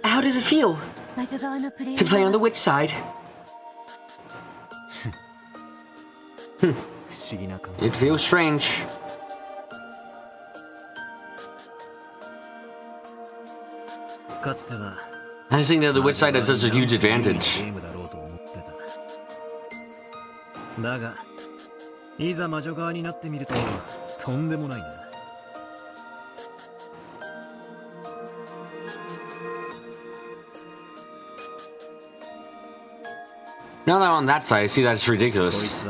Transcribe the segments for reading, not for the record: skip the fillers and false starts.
How does it feel to play on the witch side? It feels strange. I was thinking that the witch side has such a huge advantage. Now that I'm on that side, I see that it's ridiculous.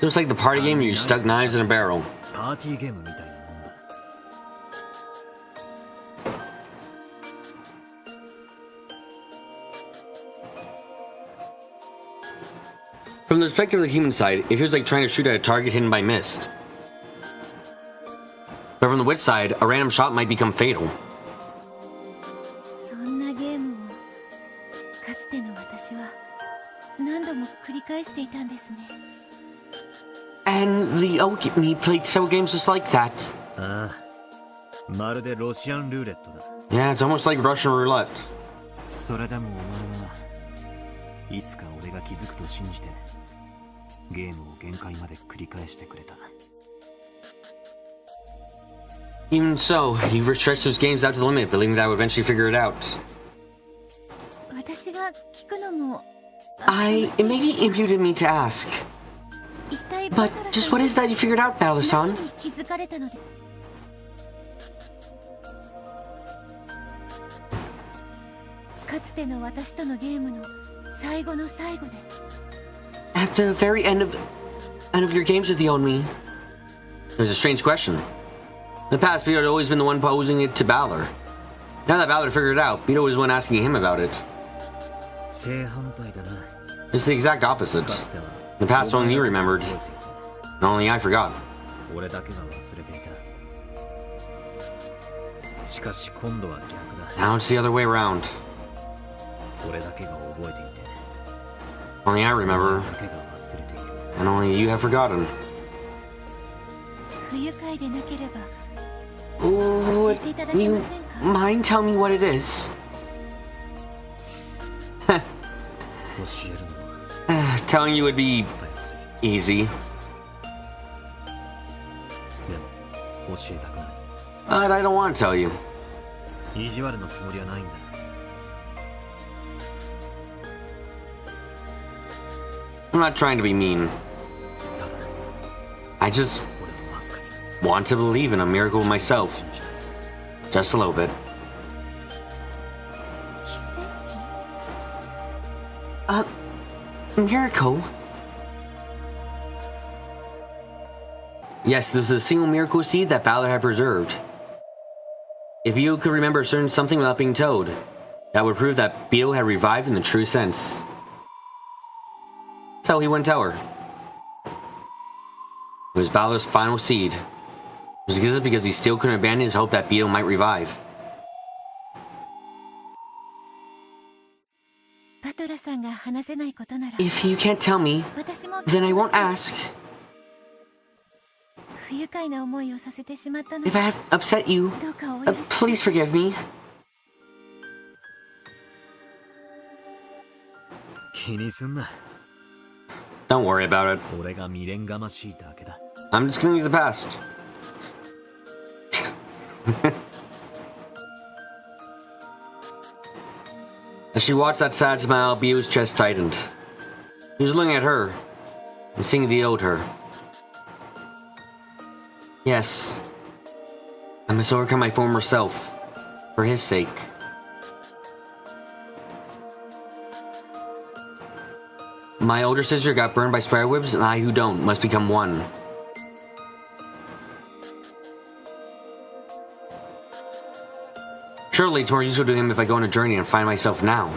Just like the party game where you stuck knives in a barrel. From the perspective of the human side, it feels like trying to shoot at a target hidden by mist. But from the witch side, a random shot might become fatal. And the me played several games just like that. Yeah, it's almost like Russian roulette. Even so, he stretched those games out to the limit, believing that I would eventually figure it out. It may be imputed me to ask, but just what is that you figured out, Battler-san? At the very end of your games with the Onmi. It was a strange question. In the past, Beto had always been the one posing it to Balor. Now that Balor figured it out, Beto was the one asking him about it. It's the exact opposite. In the past, only you remembered. And only I forgot. Now it's the other way around. Only I remember. And only you have forgotten. Would you mind telling me what it is? Telling you would be easy. But I don't want to tell you. I'm not trying to be mean. I just want to believe in a miracle myself. Just a little bit. Miracle? Yes, this was a single miracle seed that Balor had preserved. If Beto could remember something without being told, that would prove that Beto had revived in the true sense. So he wouldn't tell her. It was Balor's final seed. It was existed because he still couldn't abandon his hope that Beto might revive. If you can't tell me, then I won't ask. If I have upset you, please forgive me. Don't worry about it. I'm just clinging to the past. As she watched that sad smile, Bio's chest tightened. He was looking at her, and seeing the owed her. Yes, I must overcome my former self, for his sake. My older sister got burned by spider webs, and I who don't must become one. Surely it's more useful to him if I go on a journey and find myself now.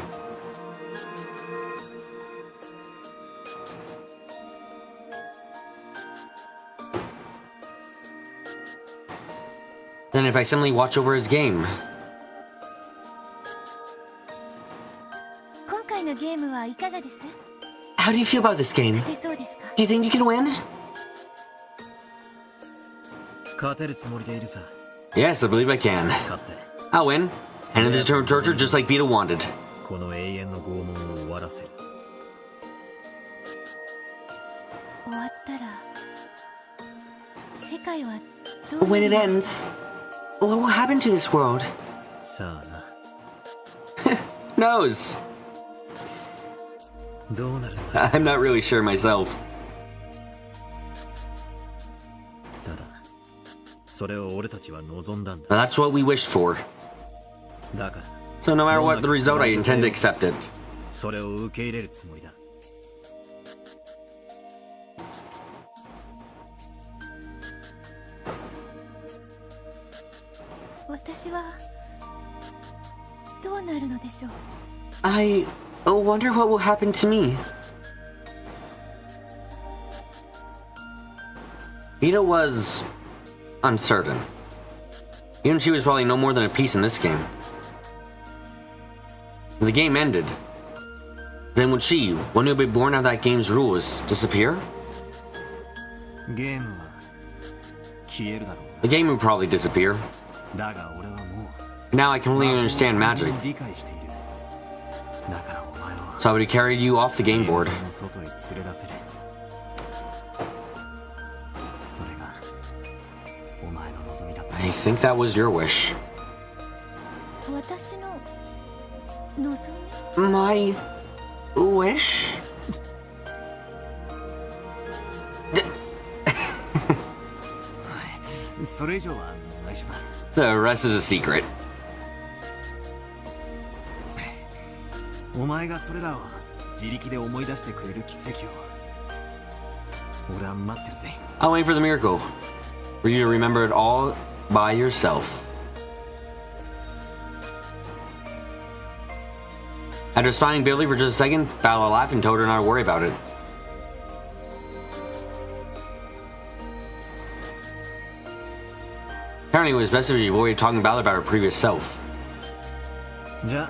Than if I simply watch over his game. How do you feel about this game? Do you think you can win? Yes, I believe I can. I'll win. End this torture just like Vito wanted. この永遠の拷問を終わらせる。終わったら世界はどう When it ends, what will happen to this world? さあな。 Knows. どうなるんだ。 I'm not really sure myself. ただ、それを俺たちは望んだんだ。 But that's what we wished for. だから、 So no matter what the result, I intend to accept it. それを受け入れるつもりだ。私はどうなるのでしょう。 I wonder what will happen to me. Vito was uncertain. Even she was probably no more than a piece in this game. When the game ended, then would she, one who would be born out of that game's rules, disappear? ゲームは消えるだろう The game would probably disappear. な。だが俺はもう Now I can only understand magic. 理解している。だからお前は So I would carry you off the game board. 外へ連れ出せる。それがお前の望みだった。 I think that was your wish. 私の望 My wish? それ以上は内緒だ。 The rest is a secret. お前がそれらを自力で思い出してくれる奇跡を俺は待ってるぜ。 I'll wait for the miracle. For you to remember it all by yourself. After spying Billy for just a second, Bella laughed and told her not to worry about it. Apparently it was best if she avoided talking about her previous self. じゃあ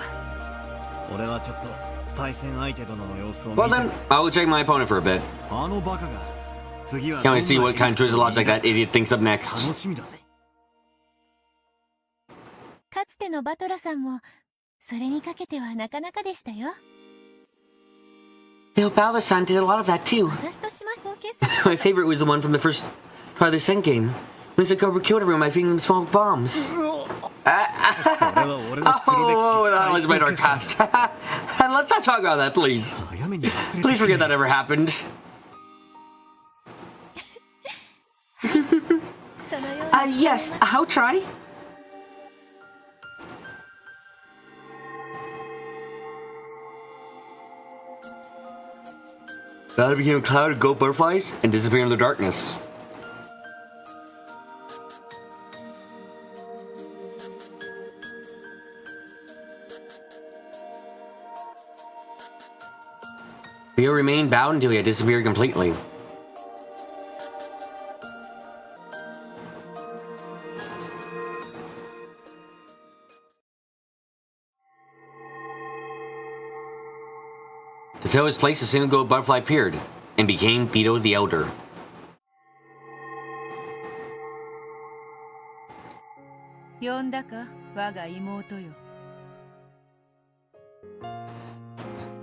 俺はちょっと対戦相手殿の様子を見 Well て then, I'll check my opponent for a bit. あのバカが次は Can't wait to see what kind of choice of logic that idiot thinks up 楽 next. しみだぜ。かつてのバトラさんもそれにかけてはなかなかでしたよ。 Yo, Balor-san did a lot of that too. 私としま冒険者 My favorite was the one from the first part of the Sen game. When Cobra killed everyone by feeding them small bombs. それは俺の黒歴史 Oh, that 最 was my 高 dark 傑作 past. And let's not talk about that, please. 早めに忘れて Please forget that ever happened. そのような Yes, I'll try. Balor became a cloud of gold butterflies and disappeared in the darkness. Vito remained bowed until he had disappeared completely. To fill his place, a single gold butterfly appeared and became Vito the Elder.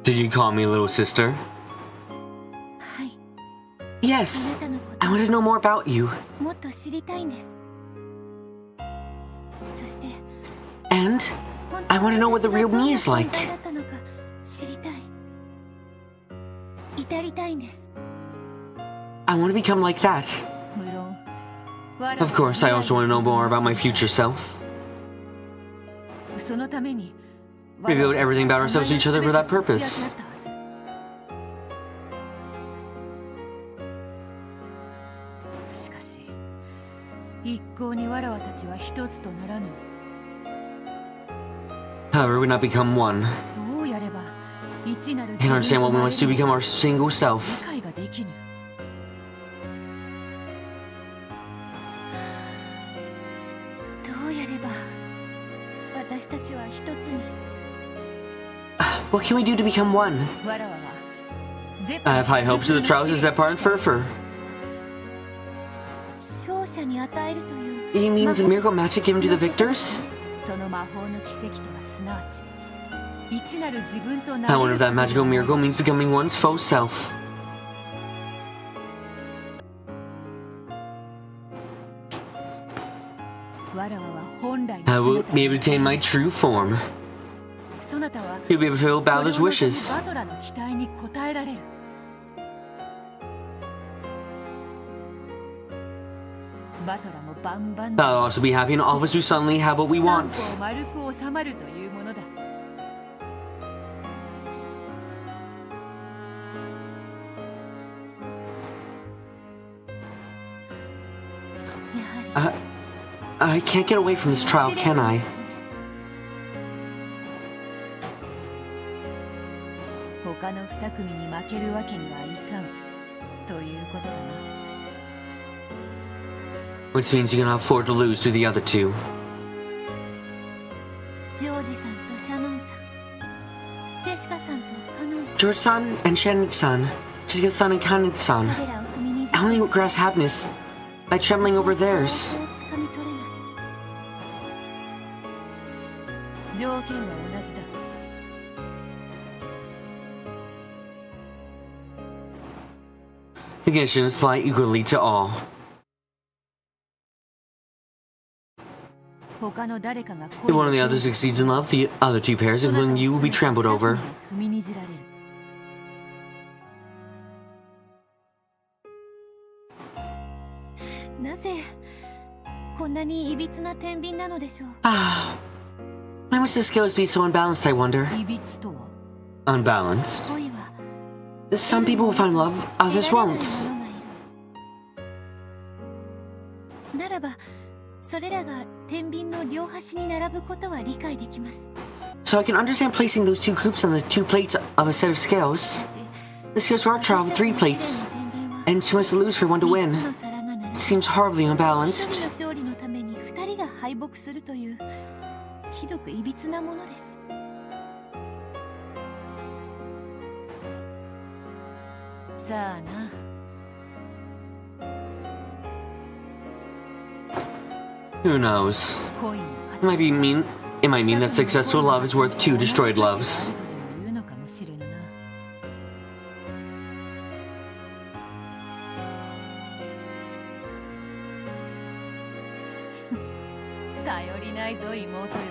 Did you call me little sister? はい Yes. あなたのこ I want to know more about you. ともっと知りたいんです。そして And 本 I 当 want に to know what the 私 real がどん me な is 存 like. 在だったのか知りたい。至りたいんです。 I want to become like that. 無論 Of course, I also want to know more about my future self. そのために We revealed everything about ourselves to each other for that purpose. しかし一向にわらわたちは一つとならぬ。 However, we not become one. どうやれば一なる Can't understand what we must do to become our single self. 理解ができぬ。どうやれば私たちは一つに。 What can we do to become one? わらわは I have high hopes of the trials of Zephyr and Furfur. 勝者に与えるという。 You mean the miracle magic given to the victors? その魔法の奇跡とはすなわち一なる自分となれる Power of that magical miracle means becoming one's full self. わらわは本来 I の will 姿 be able to attain my true form. そなたは You'll be able to fulfill それ Balder's を望む wishes. バトラの期待に応えられる。バトラも万々 I'll also be happy and all of us who suddenly have what we 三 want. 歩を丸く収まるというものだ。やはり I can't get away from this trial, can I? 他の二組に負けるわけにはいかんということだな。 Which means you cannot afford to lose to the other two. ジョージさんとシャノンさん、ジェシカさんとカノン、 George-san and Shannon-san, Jessica-san and Kanen-san. 彼らを踏みにじ I only grasp happiness by trembling over theirs. 掴み取れない。条件は同じだ。 The conditions apply equally to all. 他の誰かが If one of the others succeeds in love, the other two pairs, including you, will be trampled over. 踏みにじられる。なぜこんなにいびつな天秤なのでしょう。 Ah. Why must the scales be so unbalanced, I wonder? いびつとは Unbalanced? 恋は Some people will find love, others 得られない won't. ものがいる。ならばそれらが天秤の両端に並ぶことは理解できます。 So I can understand placing those two groups on the two plates of a set of し scales. かし The scales for our trial have three plates, and two must lose for one to 3 win. つの皿が並び It seems horribly 一人の unbalanced. 勝利のために2人が敗北するというひどくいびつなものです。さあな。 Who knows? 恋の It 価 might 値 mean that successful love is worth two destroyed loves. とでも言うのかもしれぬな。頼りないぞ妹よ。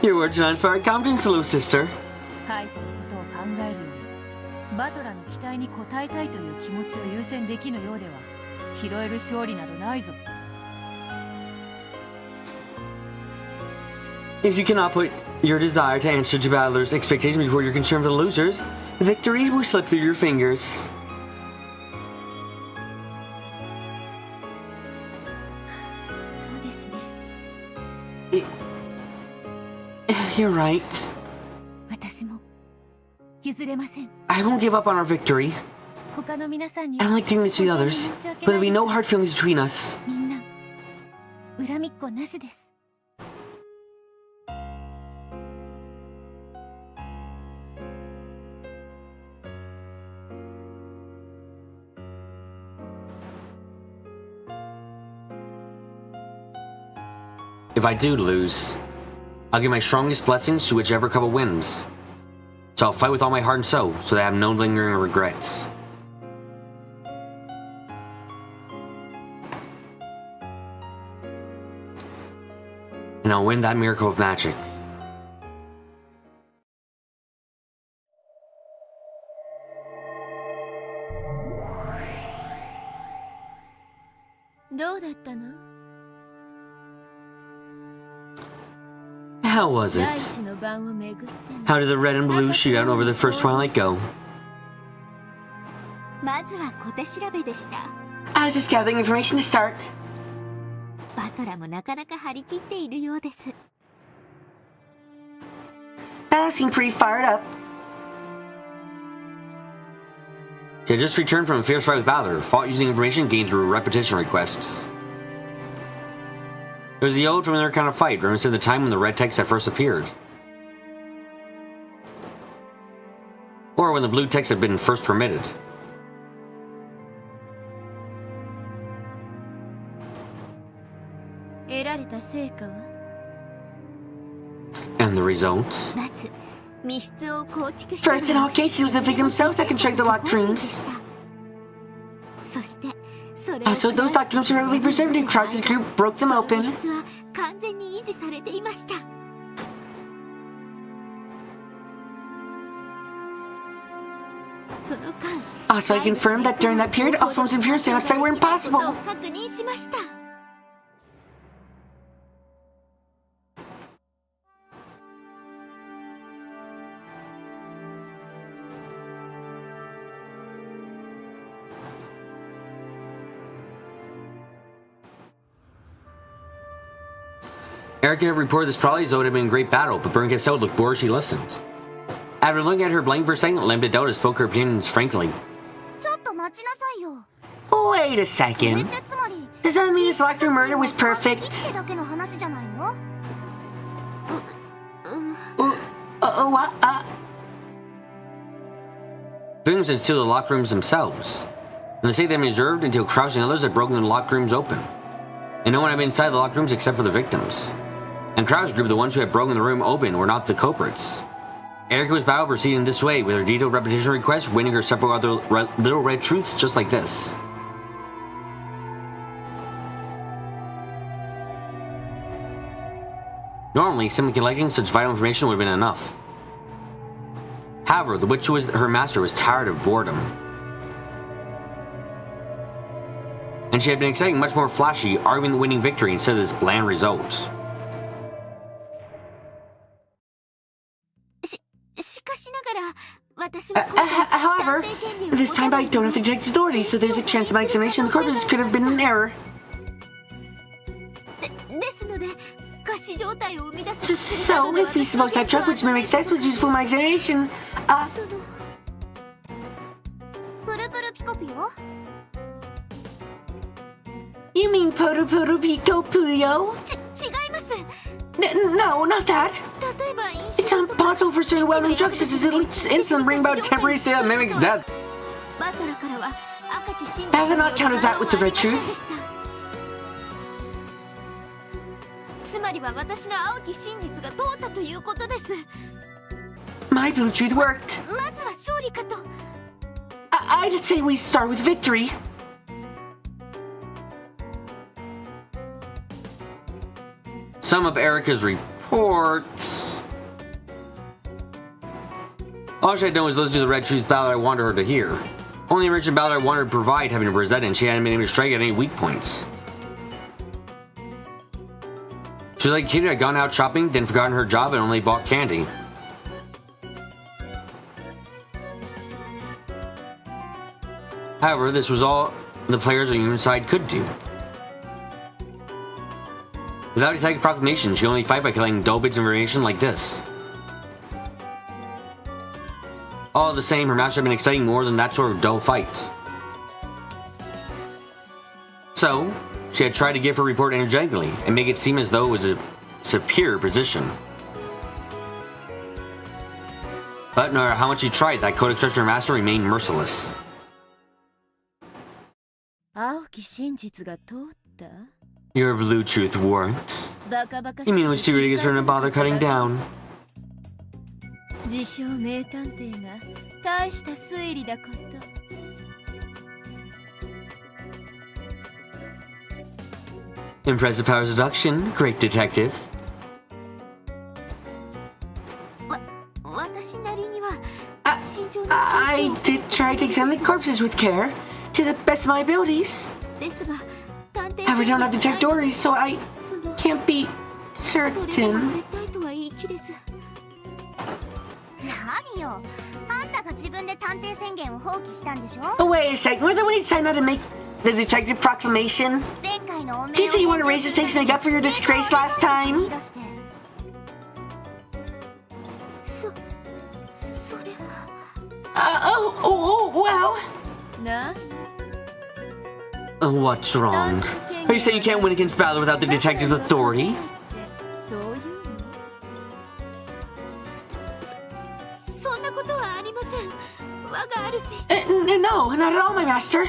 Your words do not inspire confidence, little sister. 敗者のことを考えるよりバトラの期待に応えたいという気持ちを優先できぬようでは拾える勝利などないぞ。 If you cannot put your desire to answer to battlers' expectations before you're concerned with the losers, victory will slip through your fingers. そうですね。 You're right. 私も譲れません。 I won't give up on our victory. 他の皆さんに I don't like doing this to the others, 申し訳 but な there'll い be です no hard feelings between us. みんな恨みっこなしです。 If I do lose, I'll give my strongest blessings to whichever couple wins. So I'll fight with all my heart and soul, so that I have no lingering regrets. And I'll win that miracle of magic. どうだったの？ How was 第 it? 一の晩を巡ってね。 How did the red and blue shootout over the first Twilight go? まずは小手調べでした。 I was just gathering information to start. バトラもなかなか張り切っているようです。 I seemed pretty fired up. She had just returned from a fierce fight with Balor, fought using information gained through repetition requests. It was the old familiar kind of fight, reminiscent of the time when the red text had first appeared. Or when the blue text had been first permitted. 得られた成果は And the results? まず密室を構築した First, in all cases, it was the victims themselves that constructed the locked rooms. そしてそれを Also, those locked rooms were regularly preserved and Krause's group broke them その open. 密室は完全に維持されていました。その間 Also, I confirmed that during that period, all forms of interference outside were こと impossible. を確認しました。Erica had reported this probably as though it had been a great battle, but Bern Cassell looked bored as she listened. After looking at her blank for a second, Lambda Delta spoke her opinions frankly. ちょっと待ちなさいよ。 Wait a それっ second. てつまり Does that mean this locked room murder was っ perfect? てだけの話じゃないの？ What? Victims and steal the locked rooms themselves. And they say they had been reserved until Krause and others had broken the locked rooms open. And no one had been inside the locked rooms except for the victims. And Krause's group, the ones who had broken the room open, were not the culprits. Erica's battle proceeded in this way, with her detailed repetition request winning her several other little red truths just like this. Normally, simply collecting such vital information would have been enough. However, the witch who was her master was tired of boredom. And she had been expecting much more flashy, argument-winning victory instead of this bland result. しかしながら私は However, this time I don't have to detect authority, so there's a chance that my examination of the corpses could have been an error. ですので仮死状態を生み出す So, if he's supposed to have drug, which may make sense, was used for my examination. そのプルプルピコピオ？ You mean Puru Puru Pico Puyo? 違います。 No, not that. 例えば飲 It's 酒とか impossible for certain well-known drugs such as insulin bring about a temporary Temporary state that mimics death. バトラからは赤き真 Have I not counted that with the red truth? つまりは私の青き真実が通ったということです。 My blue truth worked. まずは勝利かと。 I'd say we start with victory. Some of Erica's reports. All she had done was listen to the Red Truth battle I wanted her to hear. Only the enrichment battle I wanted her to provide had been presented, and she hadn't been able to strike at any weak points. She was like a kid who had gone out shopping, then forgotten her job, and only bought candy. However, this was all the players on the human side could do. Without attacking proclamation, she could only fight by killing dull bits of information like this. All the same, her master had been expecting more than that sort of dull fight. So, she had tried to give her report energetically and make it seem as though it was a superior position. But no matter how much she tried, that code expression of her master remained merciless. 青き真実が通った Your blue truth worked. バカバカし You mean it was too ridiculous for her to bother cutting down? 自称名探偵が大した推理だこと。 Impressive power seduction, great detective. 私なりには慎重 I な did try to examine the corpses with care, to the best of my abilities. ですが探偵 However, I don't have the detect authority, so I その can't be それでも certain. 絶対とは言い切れず。何よ。あんたが自分で探偵宣言を放棄したんでしょ？ Oh, wait a second, we're the one who decided not to make the detective proclamation. 前回のお面 Did you say you want to raise the stakes and make up for your disgrace last time? それは Well. な What's wrong? Are you saying you can't win against Balor without the detective's authority? そういうのそんなことはありません。我が主 No, not at all, my master.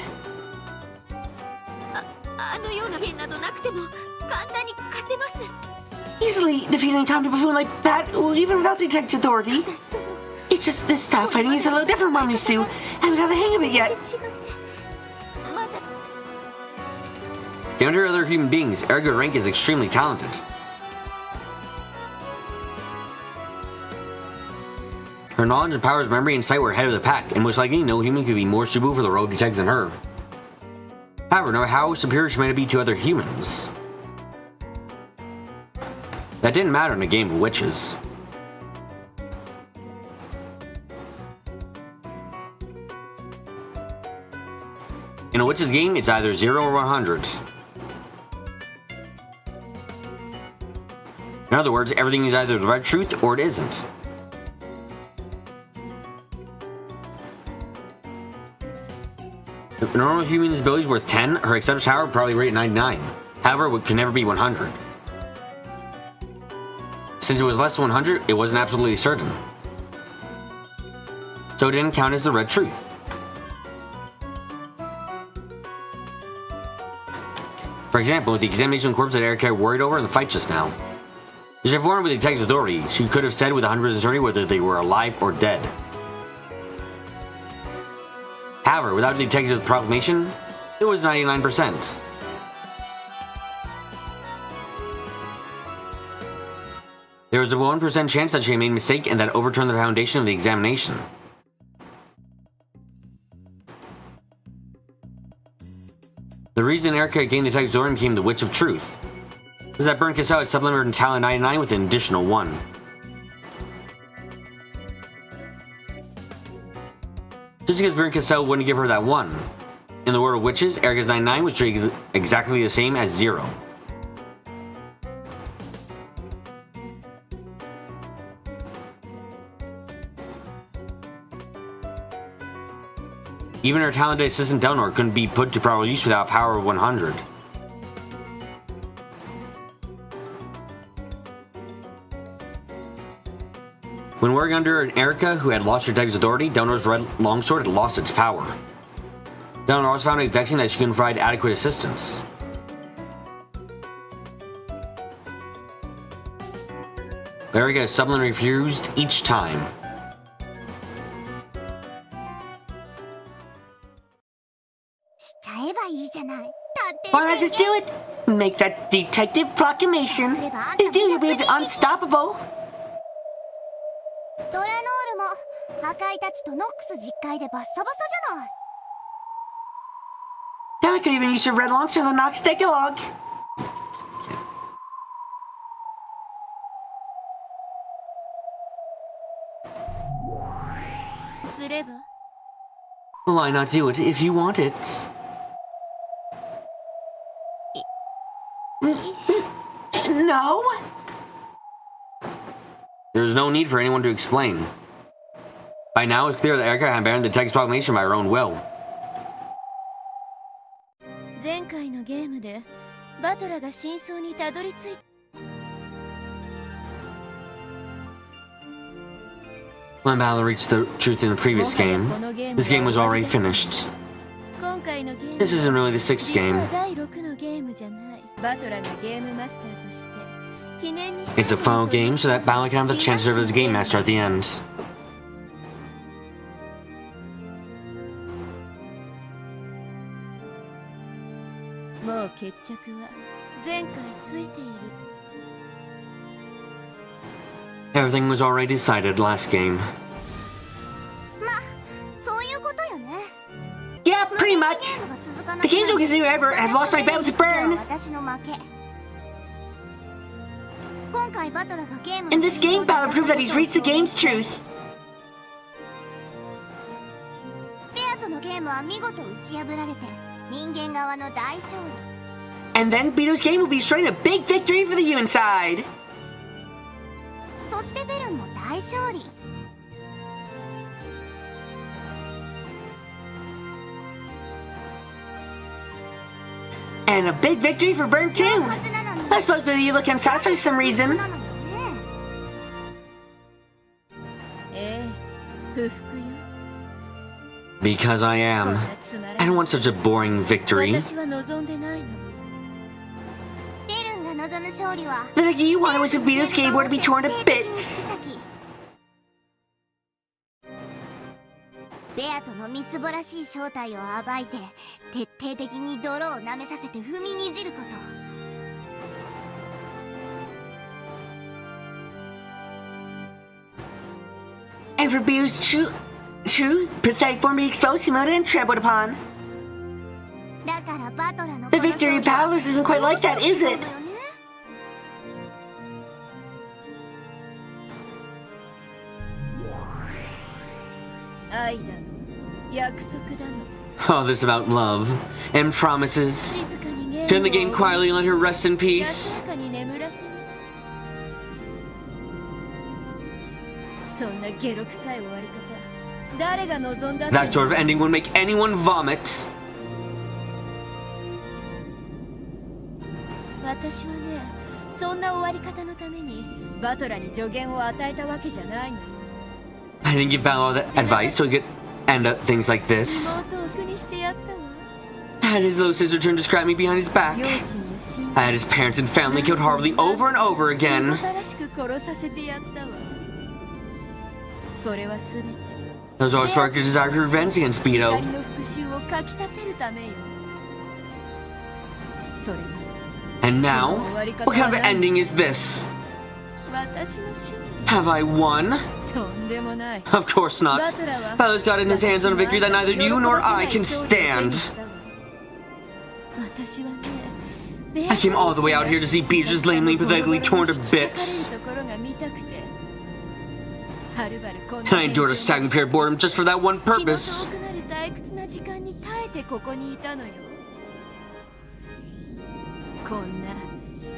あのような件などなくても簡単に勝てます。 Easily defeating a competent buffoon like that, even without the detective authority. その It's just this style fighting is a little different from what I'm used to. Haven't got the hang of it yet. 違ってまだ Down to other human beings, Erica Rank is extremely talented. Her knowledge and powers, memory, and sight were ahead of the pack, and most likely no human could be more suitable for the role of detective than her. However, no matter how superior she might be to other humans, that didn't matter in a game of witches. In a witch's game, it's either 0 or 100. In other words, everything is either the red truth or it isn't. If a normal human's ability is worth 10, her acceptance power would probably rate 99. However, it could never be 100. Since it was less than 100, it wasn't absolutely certain. So it didn't count as the red truth. For example, with the examination corpse that Erica worried over in the fight just now. If she informed with the detective's authority, she could have said with 100% certainty whether they were alive or dead. However, without the detective's proclamation, it was 99%. There was a 1% chance that she made a mistake and that overturned the foundation of the examination. The reason Erica gained the detective's authority and became the Witch of Truth was that Burn Cassell had supplemented her talent 99 with an additional 1. Just because Burn Cassell wouldn't give her that 1. In the world of witches, Erica's 99 was treated exactly the same as 0. Even her talented assistant Delnor couldn't be put to proper use without a power of 100. When working under an Erica who had lost her detective's authority, Delnor's red longsword had lost its power. Delnor also found it vexing that she couldn't provide adequate assistance. Erica suddenly refused each time. Why not just do it? Make that detective proclamation. If do you will be unstoppable. ドラノールも破壊たちとノックス実会でバッサバサじゃない。 Now I could even use your red launcher in the Nox Decalogue. すれば Why not do it if you want it? No? There's no need for anyone to explain. By now, it's clear that Erica had abandoned the detective's proclamation by her own will. 前回のゲームでバトラが真相にたどり着い When Battle reached the truth in the previous game, this game was already finished. 今回のゲーム This isn't really the sixth 実 game. は第6のゲームじゃない。バトラがゲームマスターとして記念に It's a final game so that Battle can have the chance to serve as a game master at the end. もう決着は前回ついている。 Everything was already decided last game. そういうことよね。 Yeah, pretty much. The games don't continue ever. I've lost my bet with Burn. 私の負け。今回バトラがゲーム In this game, Battle proved that he's reached the game's truth. ベアとのゲームは見事打ち破られて人間側の大勝利。 And then Bito's game will be showing a big victory for the human side. そしてベルンも大勝利。 And a big victory for Burn too. はずなのに I suppose maybe you look unsatisfied for some reason. なのよね。ええ、不服よ。 Because I こん am. なつまら I な don't い want such a boring victory. 私は望んでないの。ベルン望む勝利は The victory you wanted was for Vito's skateboard to be torn to bits. ベアとのみすぼらしい正体を暴いて徹底的に泥を舐めさせて踏みにじること。 And for Vito's true, pathetic form to be exposed, humiliated, and trampled upon. だからバトラの The victory of Paddlers isn't quite like that, is it? 愛だの約束だの All this about love and promises. 静かにゲームを Turn the game quietly and let her rest in 安 peace. らかに眠らせるそんなゲロ臭い終わり方誰が望んだんだ That sort of ending would make anyone vomit. 私はねそんな終わり方のためにバトラに助言を与えたわけじゃないのよ I didn't give Val all the advice so he could end up things like this. 妹を好きにしてやったわ I had his little sister turn to scrap me behind his back. 両親や親 I had his parents and family killed horribly over and over again. 正しく殺させてやったわそれは全て Those all sparked a desire for revenge against 怒 Beto. りの復讐をかきたてるためよそれが And now, what kind of ending is this? 私の勝利 Have I won? とんでもない Of course not. Valor's got in his hands on a victory that neither you nor I can stand. 私はね I came all the way out here to see Beto just lamely, pathetically torn to bits. And I endured a staggering period of boredom just for that one purpose. 気の遠くなる退屈な時間に耐えてここにいたのよこんな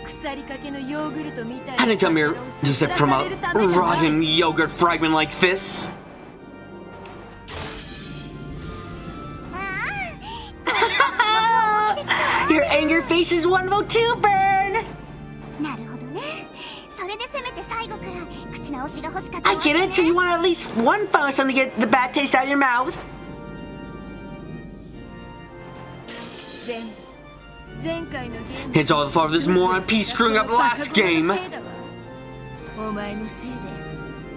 腐りかけのヨーグルトみたい I な didn't come here to sip from a されるためじゃない rotten yogurt fragment like this. Your anger face is one vote too, Burn! なるほどね。それでせめて最後から口直しが欲しかった I わけ get ね it, so you want at least one final something to get the bad taste out of your mouth. 前回のゲーム It's all the fault of this moron piece screwing up last game. お前のせいで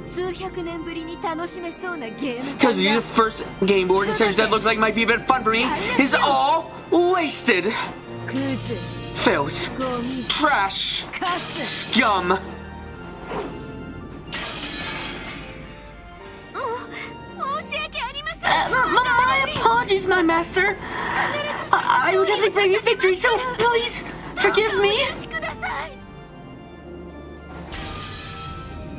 数百年ぶりに楽しめそうなゲーム Because of you, the first game board and series that looked like might be a bit fun for me is all wasted. クズ Filth. ゴミ Trash. カス Scum. 申し訳ありません My apologies, my master. I will definitely bring you victory, so please forgive me. お許しください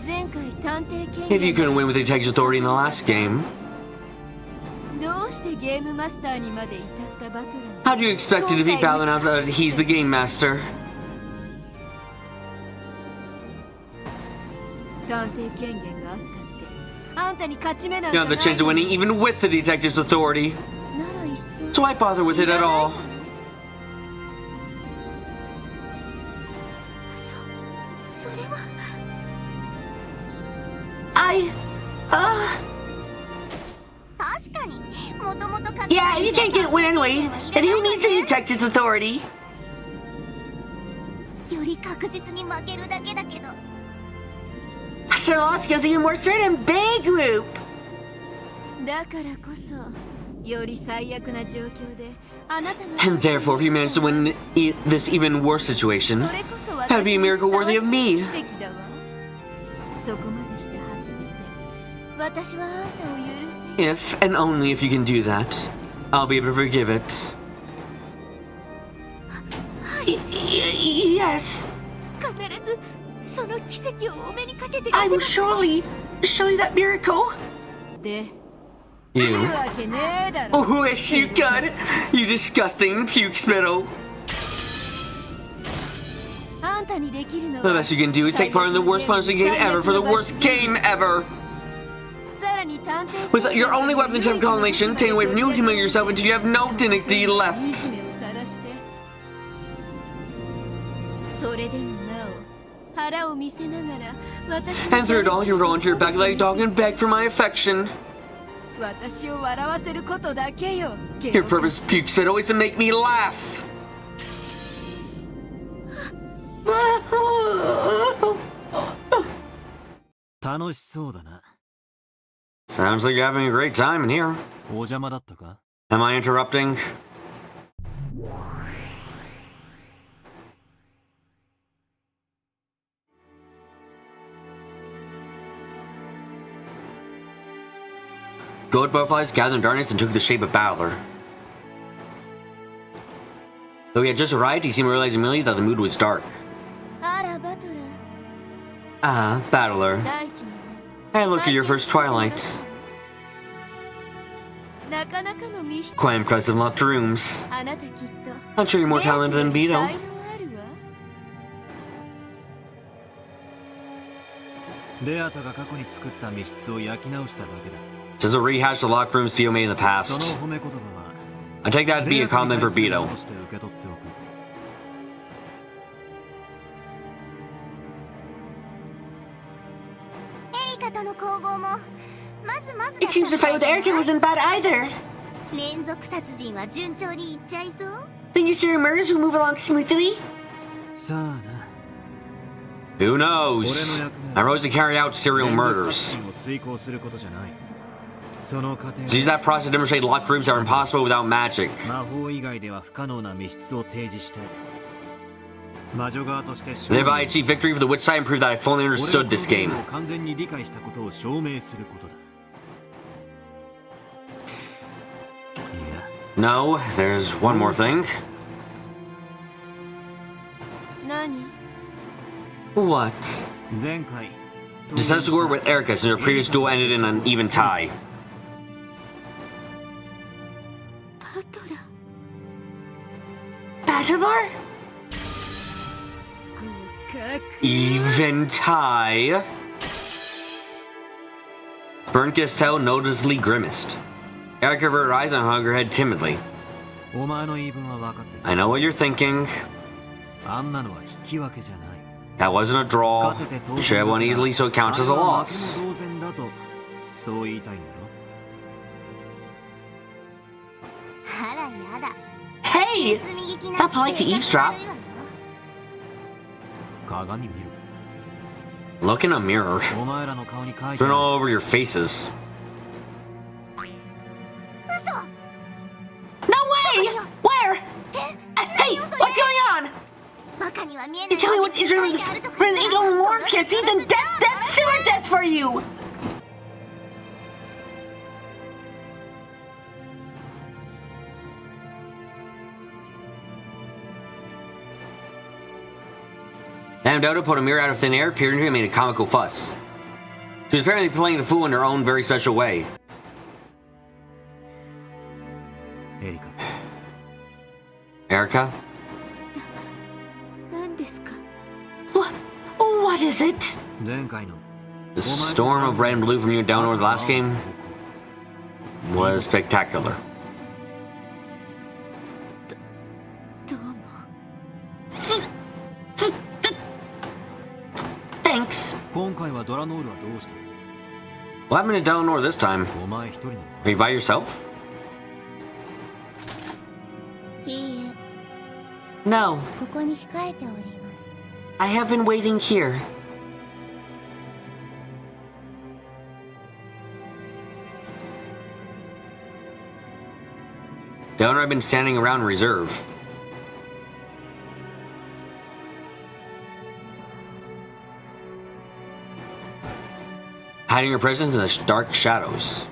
前回探偵権 If you 限 couldn't win with the Detective Authority in the last game, どうしてゲームマスターにまで至ったバトラー how do you expect to defeat Balin now that he's the game master? 探偵権限があったってあんたに勝ち目なん You か have ない the chance of winning even with the Detective's Authority. なら一層 So why bother with it at all? それは 確かにもともと Yeah, if you can't get win anyway, then who needs the detective's authority? より確実に負けるだけだけど Sir Lost goes even more certain, big group. だからこそより最悪な状況であなたの And therefore, if you manage to win this even worse situation, それこそ that'd be a miracle worthy of me. 奇跡だわそこまでして初めて私はあんたを許せ If and only if you can do that, I'll be able to forgive it. Yes, 必ずその奇跡をお目にかけて I will surely show you that miracle. で来 You. るわけねえだろ Wish you could! You disgusting puke spittle! あんたにできるの The は best you can do is take part in the worst punishing game ever for the worst game ever! さらに探偵 With your only weapon in temp combination, taken away from you, humiliate yourself until you have no dignity 惨 left. めを晒してそれでもなお腹を見せながら私の And through it all, you roll into your back like a dog and beg for my affection. 私を笑わせることだけよ Your purpose, puke spittle, is to make me laugh. 楽しそうだな。 Sounds like you're having a great time in here. お邪魔だったか？ Am I interrupting? Gold butterflies gathered in darkness and took the shape of Battler. Though he had just arrived, he seemed to realize immediately that the mood was dark. あらバトラー Ah, Battler. 大地の Hey, look at your first twilight. なかなかの密室 Quite impressive locked rooms. あなたきっと I'm sure you're more talented than 才 Beto. 能あるわ レアタが過去に作った密室を焼き直しただけだ。 Just a rehash the locked rooms Theo made in the そ past. の褒め言葉は I take that to be レ a アタに compliment 対 for する Beto. ものとして受け取っておく。エリカとの攻防もまずまずだった It seems your fight with Erica wasn't bad either. 連続殺人は順調にいっちゃいそう Then your serial murders will move along smoothly. さあな。 Who knows? I rose to carry out serial 連続 murders. 殺人を遂行することじゃない。その過程 To use that process to demonstrate locked rooms are impossible without magic. 魔法以外では不可能な密室を提示して魔女側として勝利 Thereby achieve victory for the witch side and prove that I fully 俺の understood this プログラ game. ムを完全に理解したことを証明することだ。いや No, there's one more thing. 何 What? 前回 To settle score with Erica since her previous duel ended in an even tie. バトラ Battler? 合格 Even tie? Burnt Gastel noticeably grimaced. Erica averted her eyes and hung her head timidly. お前の言い分は分かってる。 I know what you're thinking. あんなのは引き分けじゃない。 That wasn't a draw. 勝てて当 You 然 should だ have から won easily, so it counts as a あれは loss. 負けも同然だとそう言いたいんだろ。あらやだ Hey! 盗み聞き It's な not polite to eavesdrop. 鏡見る。 Look in a mirror. お前らの顔に書いて Turn ある。 all over your faces. No way! Where? Hey, what's going on? バカには見えない You tell me what is wrong with this? When an eagle and worms can't see, then that's sewer death for you! Madame Dodo pulled a mirror out of thin air, peered into it, and made a comical fuss. She was apparently playing the fool in her own very special way. エリカ、 Erica? 何ですか What is it? 前回の The storm of red and blue from you down over the last game was spectacular. どうも Thanks. 今回はドラノールはどうした？ What happened to Delnor this time? お前一人なのか？ Are you by yourself? いいえ No, ここに控えております I have been waiting here. Delnor had been standing around in reserve. Hiding her presence in the dark shadows.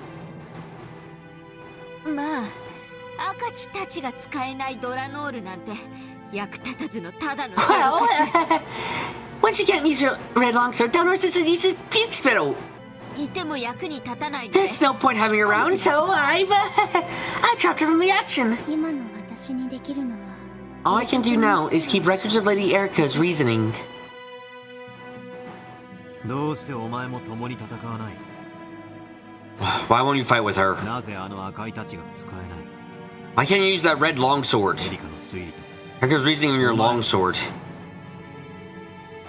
まあ赤きたちが使えないドラノールなんて役立たずのただの Well, once you can't use your red longsword, Delnor says to use his puke spittle. いても役に立たないで There's no point having her around, so I dropped her from the action. 今の私にできるのは All I can do now is keep records of Lady Erica's reasoning. どうしてお前も共に戦わない？ Why won't you fight with her? なぜあの赤いたちが使えない？ Why can't you use that red longsword? エリカの推理と Erica's reasoning in your longsword.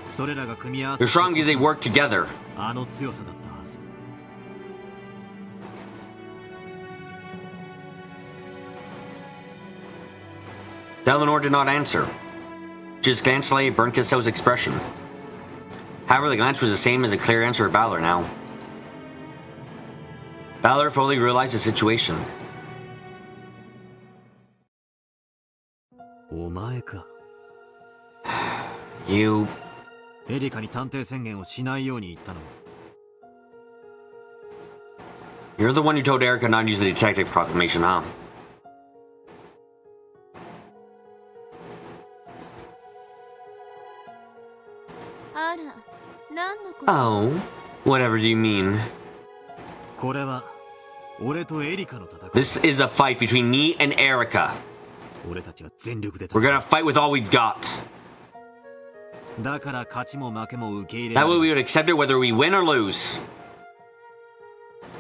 それらが組み合わせ You're strong because they work together. あの強さだったはず。 Delnor did not answer. She just glanced at Lady Burnt Castell's expression. However, the glance was the same as a clear answer for Balor now. Balor fully realized the situation. お前か。 You... エリカに探偵宣言をしないように言ったのは。 You're the one who told Erica not to use the detective proclamation, huh? Oh, whatever do you mean? これは俺とエリカの戦い。 This is a fight between me and Erica. 俺たちは全力で We're 戦う。 gonna fight with all we've got. だから勝ちも負けも受け入れ That られ way we る。 would accept it whether we win or lose.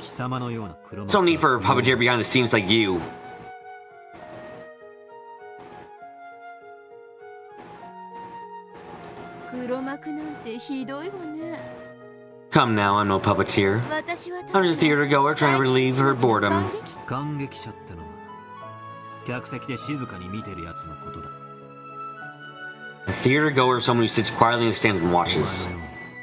貴様のような黒 There's no need for a puppeteer behind the scenes like you. 黒幕なんてひどいわね。 Come now, I'm no puppeteer. 私は I'm just a theater goer trying to relieve her boredom. 感激者ってのは客席で静かに見てるやつのことだ。 A theater goer is someone who sits quietly in the stands and watches.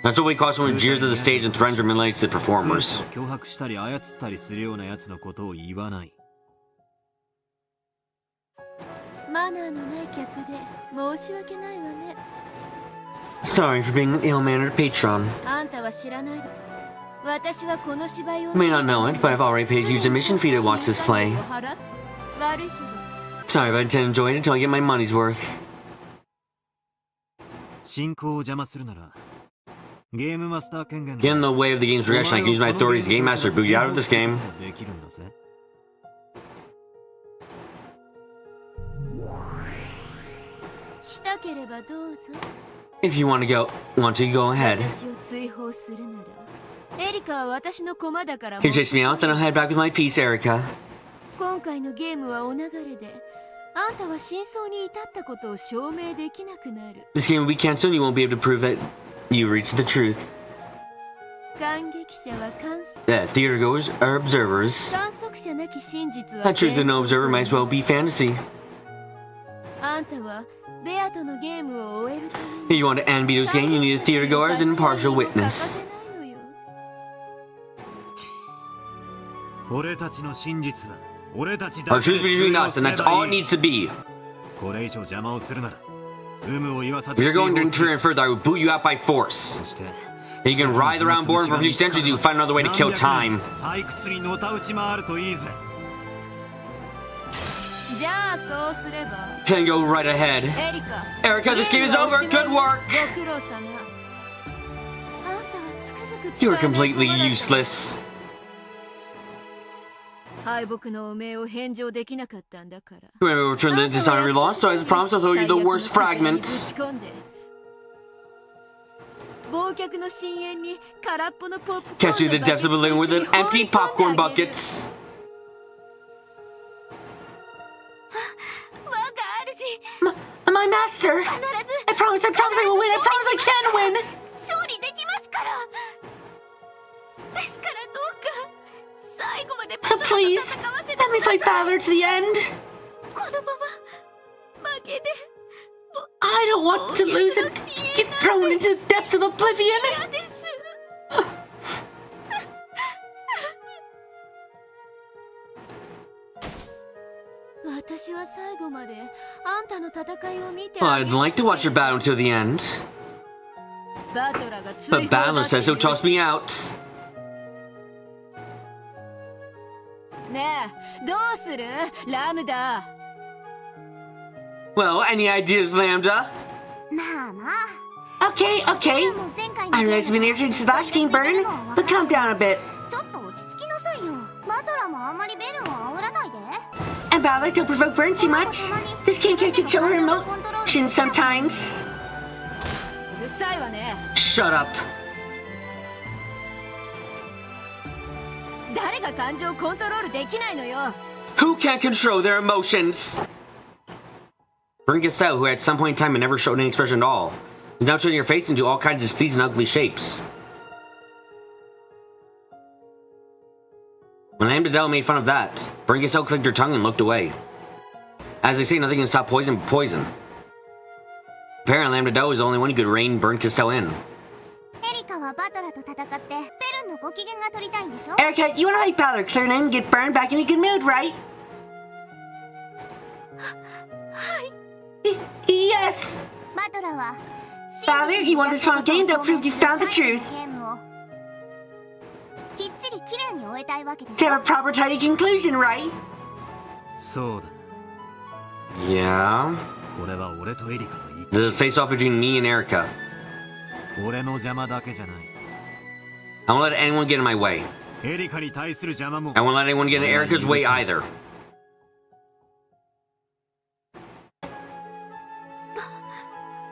That's what we call someone who jeers at the stage and threatens or mutilates the performers. 脅迫したり操ったりするようなやつのことを言わない。マナーのない客で申し訳ないわね。 Sorry for being an ill-mannered patron. あんたは知らない。私はこの芝居を You may not know it, but I've already paid a huge admission fee to watch this play. 悪いけど Sorry, but I intend to enjoy it until I get my money's worth. 進行を邪魔するならゲームマスター権限 Get in the way of the game's progression. I can use my authority as game master to boot you out of this game. できるんだぜ。したければどうぞ。 If you want to go ahead. 私を追放するなら、エリカは私の駒だから。 If you chase me out, then I'll head back with my piece, Erica. 今回のゲームはお流れで、あんたは真相に至ったことを証明できなくなる。 This game will be canceled and you won't be able to prove that you reached the truth. 感激者は観測。 The theater goers are observers. 観測者なき真実は A truth that no observer might as well be fantasy. あんたはベアとのゲームを終えるため If に you want to end Vito's game, you need a theater goer as an impartial witness. 俺たちの真実は俺たちだ Our け truth で between 通用 us, す and れ that's ば all い it い。 needs to be. これ以上邪魔をするなら有無を言わさず If you're 追 going to 放する。 interfere further, I will boot you out by force. そして And you can writhe around boredom for a few centuries to find another way to kill time. 退屈にのたうち回るといいぜ。じゃあそうすれば Then go right ahead. エリカ Erica, this game is over. Good work. ご苦労様。あんたはつくづく You're 使えない completely 駒だった useless. 敗北の汚名を返上できなかったんだから。 Remember, return the dishonor we lost, so as promised, I'll throw you the worst fragments. 忘却の深淵に空っぽのポップコーン Cast you to the depths of a lagoon with an empty popcorn buckets. 我が主 My master! I promise I will win! I promise I can win! 勝利できますから。ですからどうか最後まで So please, let me fight Balor to the end! このまま負けで I don't want to lose and get thrown into the depths of oblivion! 嫌です。私は最後まであんたの戦いを見て I'd like to watch your battle until the end. バトラが追放 But だ Balor って says he'll toss me out. ねえどうするラムダ。 Well, any ideas, Lambda? まあまあ Okay, okay. でも前回の I ゲーム realize you've been irritated since the last game, Burn, but calm down a bit. ちょっと落ち着きなさいよ。バトラもあんまりベルを煽らないで。 And Balor, don't provoke Burn too much. This game can't control her emotions sometimes. うるさいわね。 Shut up. 誰が感情をコントロールできないのよ。 Who can't control their emotions? Bring us out, who at some point in time had never showed any expression at all, is now turning her face into all kinds of displeasing and ugly shapes. When Lambda Dell made fun of that, Brinkus clicked her tongue and looked away. As they say, nothing can stop poison but poison. Apparently, Lambda Dell was the only one who could rein Burn Castell in. ラと戦ってペルンのご機嫌が取りたいんでしょ？ Erica, you wanna fight Balor, clear name, and get burned back in a good mood, right? Yes! バトラは Balor, you want this final game? They'll prove you found the truth. ゲームをきっちり綺麗に終えたいわけで To しょ？ have a proper, tidy conclusion, right? そうだ。 Yeah. これは俺とエリカの一 The 致。 face-off between me and Erica. 俺の邪魔だけじゃない。 I won't let anyone get in my way. エリカに対する邪魔も I won't let anyone get in Erica's way either.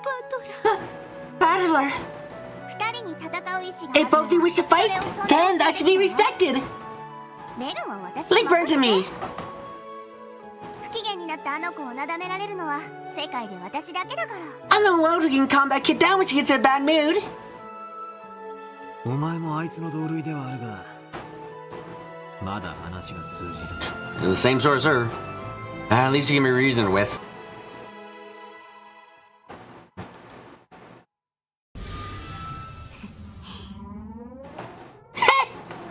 バトラ Battler, 二人に戦う意志が if both of you wish to fight, then that should be respected. ベルンは私 Leave Burn to me. 不機嫌になったあの子をなだめられるのは世界で私だけだから。 I'm the one who can calm that kid down when she gets in a bad mood. お前もあいつの同類ではあるが、まだ話が通じる。 The same sort as her. At least you can be reasoned with.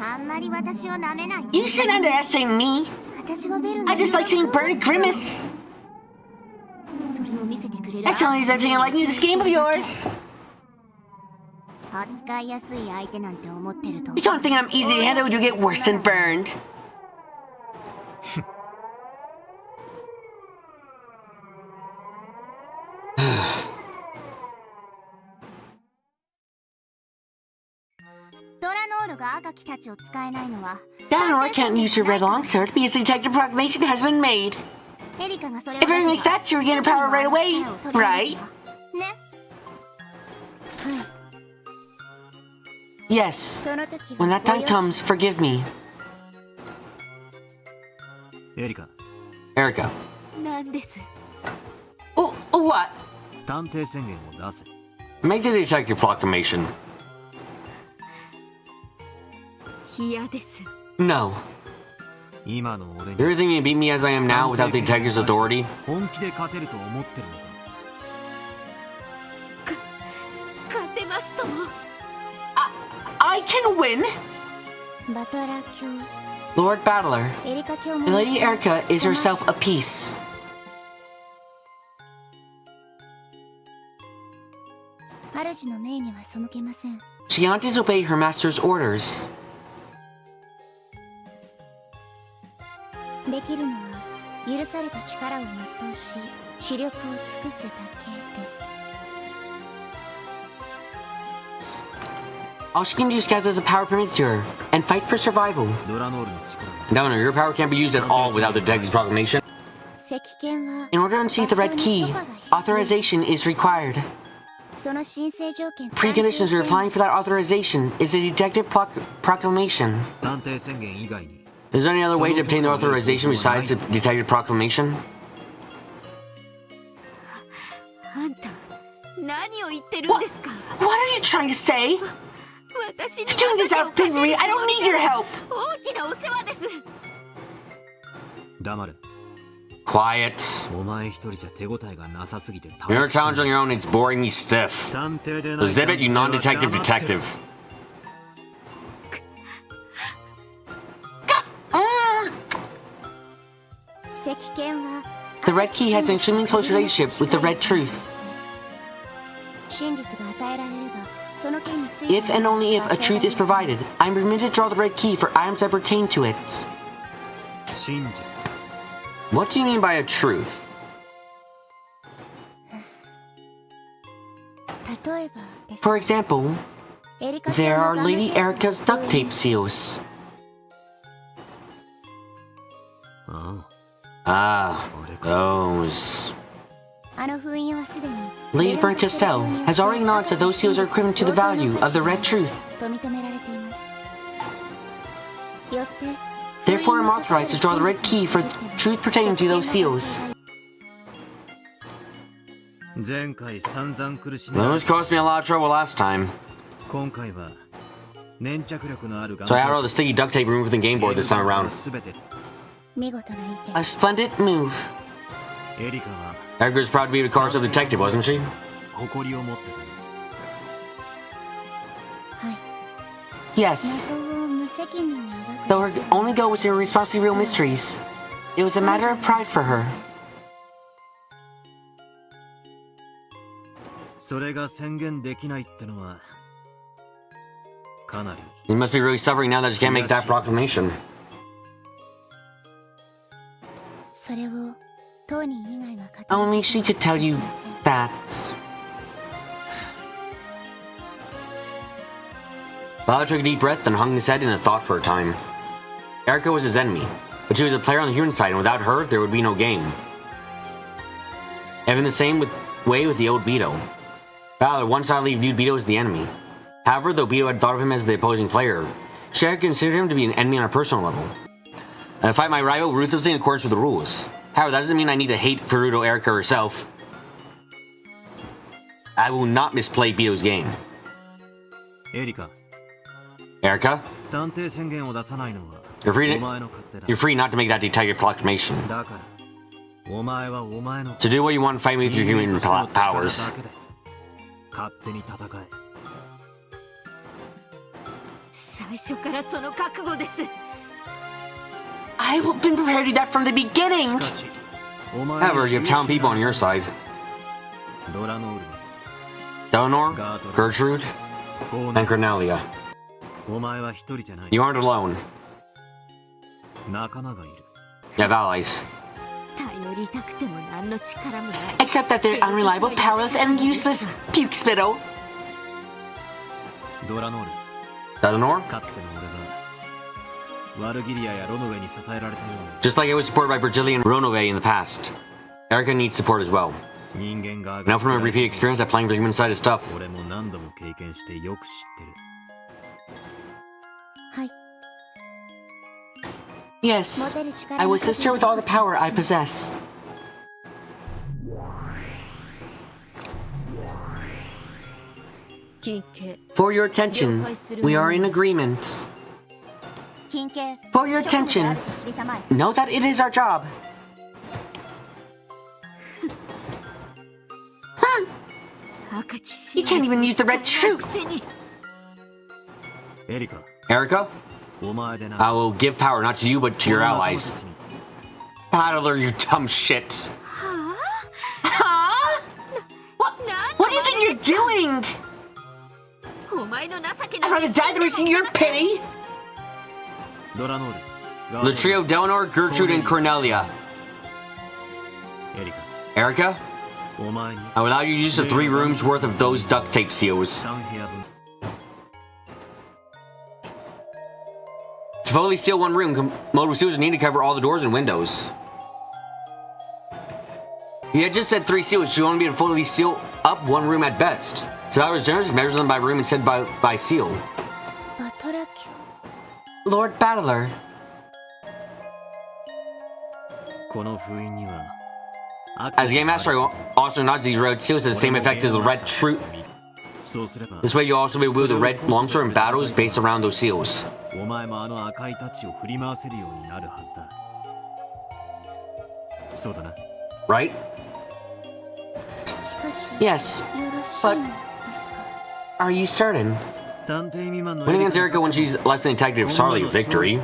あんまり私を舐めないで。 You shouldn't underestimate me. 私はベルンの I just like seeing Burn grimace. それを見せてくれる That's the only reason I'm taking a liking to this game of yours. 扱いやすい相手なんて思ってると You don't think I'm easy to handle when you get worse than burned. Eleanor can't use her red longsword because the detective proclamation has been made. If Harry makes that, she'll get her power right away, right? Yes. When that time comes, forgive me. エリカ、 Erica. なんです。 Oh, what? 探偵宣言を出せ。 Make the detective proclamation. 嫌です。 No. 今の俺に You really think you can beat me as I am now without the detective's authority? 本気で勝てると思ってるのか。勝てますとも。I can win! バトラ卿 Lord Battler, エリカ卿 and も Lady Erica is herself a piece. 主の命には背けません She cannot disobey her master's orders. できるのは許された力を全うし視力を尽くすだけです All she can do is gather the power permitted to her and fight for survival. ドラノールの力 No, no, your power can't be used at all without the detective's proclamation. 石剣は In order to unseat the red key, authorization is required. その申請条件 Preconditions for applying for that authorization is a detective proclamation. 探偵宣言以外に Is there any other way to obtain the authorization besides the detective proclamation? あんた何を言ってるんですか。 What are you trying to say? 私に You're doing this out of pity for me. I don't need your help. 大きなお世話です。黙れ。 Quiet. お前一人じゃ手応えがなさすぎて You're a challenge on your own, it's boring me stiff. 探偵で So ない zip it, you non-detective detective. The red key has an extremely close relationship with the red truth. If and only if a truth is provided, I am permitted to draw the red key for items that pertain to it. 真実 What do you mean by a truth? For example, there are Lady Erica's duct tape seals. あ Ah, those. Lady Burn Castell has already acknowledged that those seals are equivalent to the value of the red truth. Therefore, I'm authorized to draw the red key for truth pertaining to those seals. 前回散々苦しめられ Those cost me a lot of trouble last time. 今回は粘着力のある So I had all the sticky duct tape removed from the game board this time around. 全て A splendid move. エリカは Erica was proud to be the car detective, wasn't she? 誇りを持ってる Yes, 謎を無責任に暴く though her only goal was to respond to real mysteries. It was a matter of pride for her. それが宣言できないってのはかなり You must be really suffering now that you can't make that proclamation. それを当人以外が語る Only she could tell you that. Bowser took a deep breath, then hung his head in a thought for a time. Erica was his enemy, but she was a player on the human side, and without her, there would be no game. And in the same way with the old Beto. Bowser one-sidedly viewed Beto as the enemy. However, though Beto had thought of him as the opposing player, she had considered him to be an enemy on a personal level. I fight my rival ruthlessly in accordance with the rules. However, that doesn't mean I need to hate Furuto Erica herself. I will not misplay Beto's game. エリカ Erica, 探偵宣言を出さないのは you're free お前の勝手だ you're free not to make that detective proclamation. だからお前はお前の To do what you want and fight me with your 人間 human としての力 powers. だけで勝手に戦え最初からその覚悟です。 I've been prepared to do that from the し beginning. かしお前 However, you have talented people on your side. ドラノール Eleanor, Gertrude, こう and な Cornelia. お前は一人じゃない You aren't alone. 仲間がいる You have allies. 頼りたくても何の力もない。 Except that they're unreliable, powerless, and useless puke spittle. ドラノール Eleanor, かつての俺がワルギリアやロノウェに支えられたよう just like I was supported by Virgil and Ronove in the past. Erica needs support as well. に人間が Now from my repeated experience at playing the human side is tough. 俺も何度も経験してよく知ってる はい Yes, 持てる力 I の will assist her with all the power I possess. For your attention, we are in agreement. 金系 For your 職務で attention, あると知りたまえ know that it is our job. You can't even use the red truth. エリカ Erica, お前でな I will give power not to you but to your allies. Battler, you dumb shit. Huh? What do you think you're doing? お前の情けな I'd rather die than receive your pity. ドラノールガード The trio of Eleanor, Gertrude, and Cornelia. エリカ Erica, お前に I will allow you use of 3 rooms worth of those duct tape seals. 3部屋分 To fully seal one room, modal seals are needed to cover all the doors and windows. You had just said 3 seals, you only be able to fully seal up 1 room at best. So I was generous to measure them by room instead by seal. バトラキ Lord Battler, この封印には As a game master, I also nods these red seals has the same effect as the red truth. そうすれば This way you'll also be able to wield the red longsword in battles based around those seals. お前もあの赤いタッチを振り回せるようになるはずだそうだな Right? しかし yes. よろしい But- のですか Are you certain? 探偵未満の Winning against Erica when she's less than detective is hardly a victory.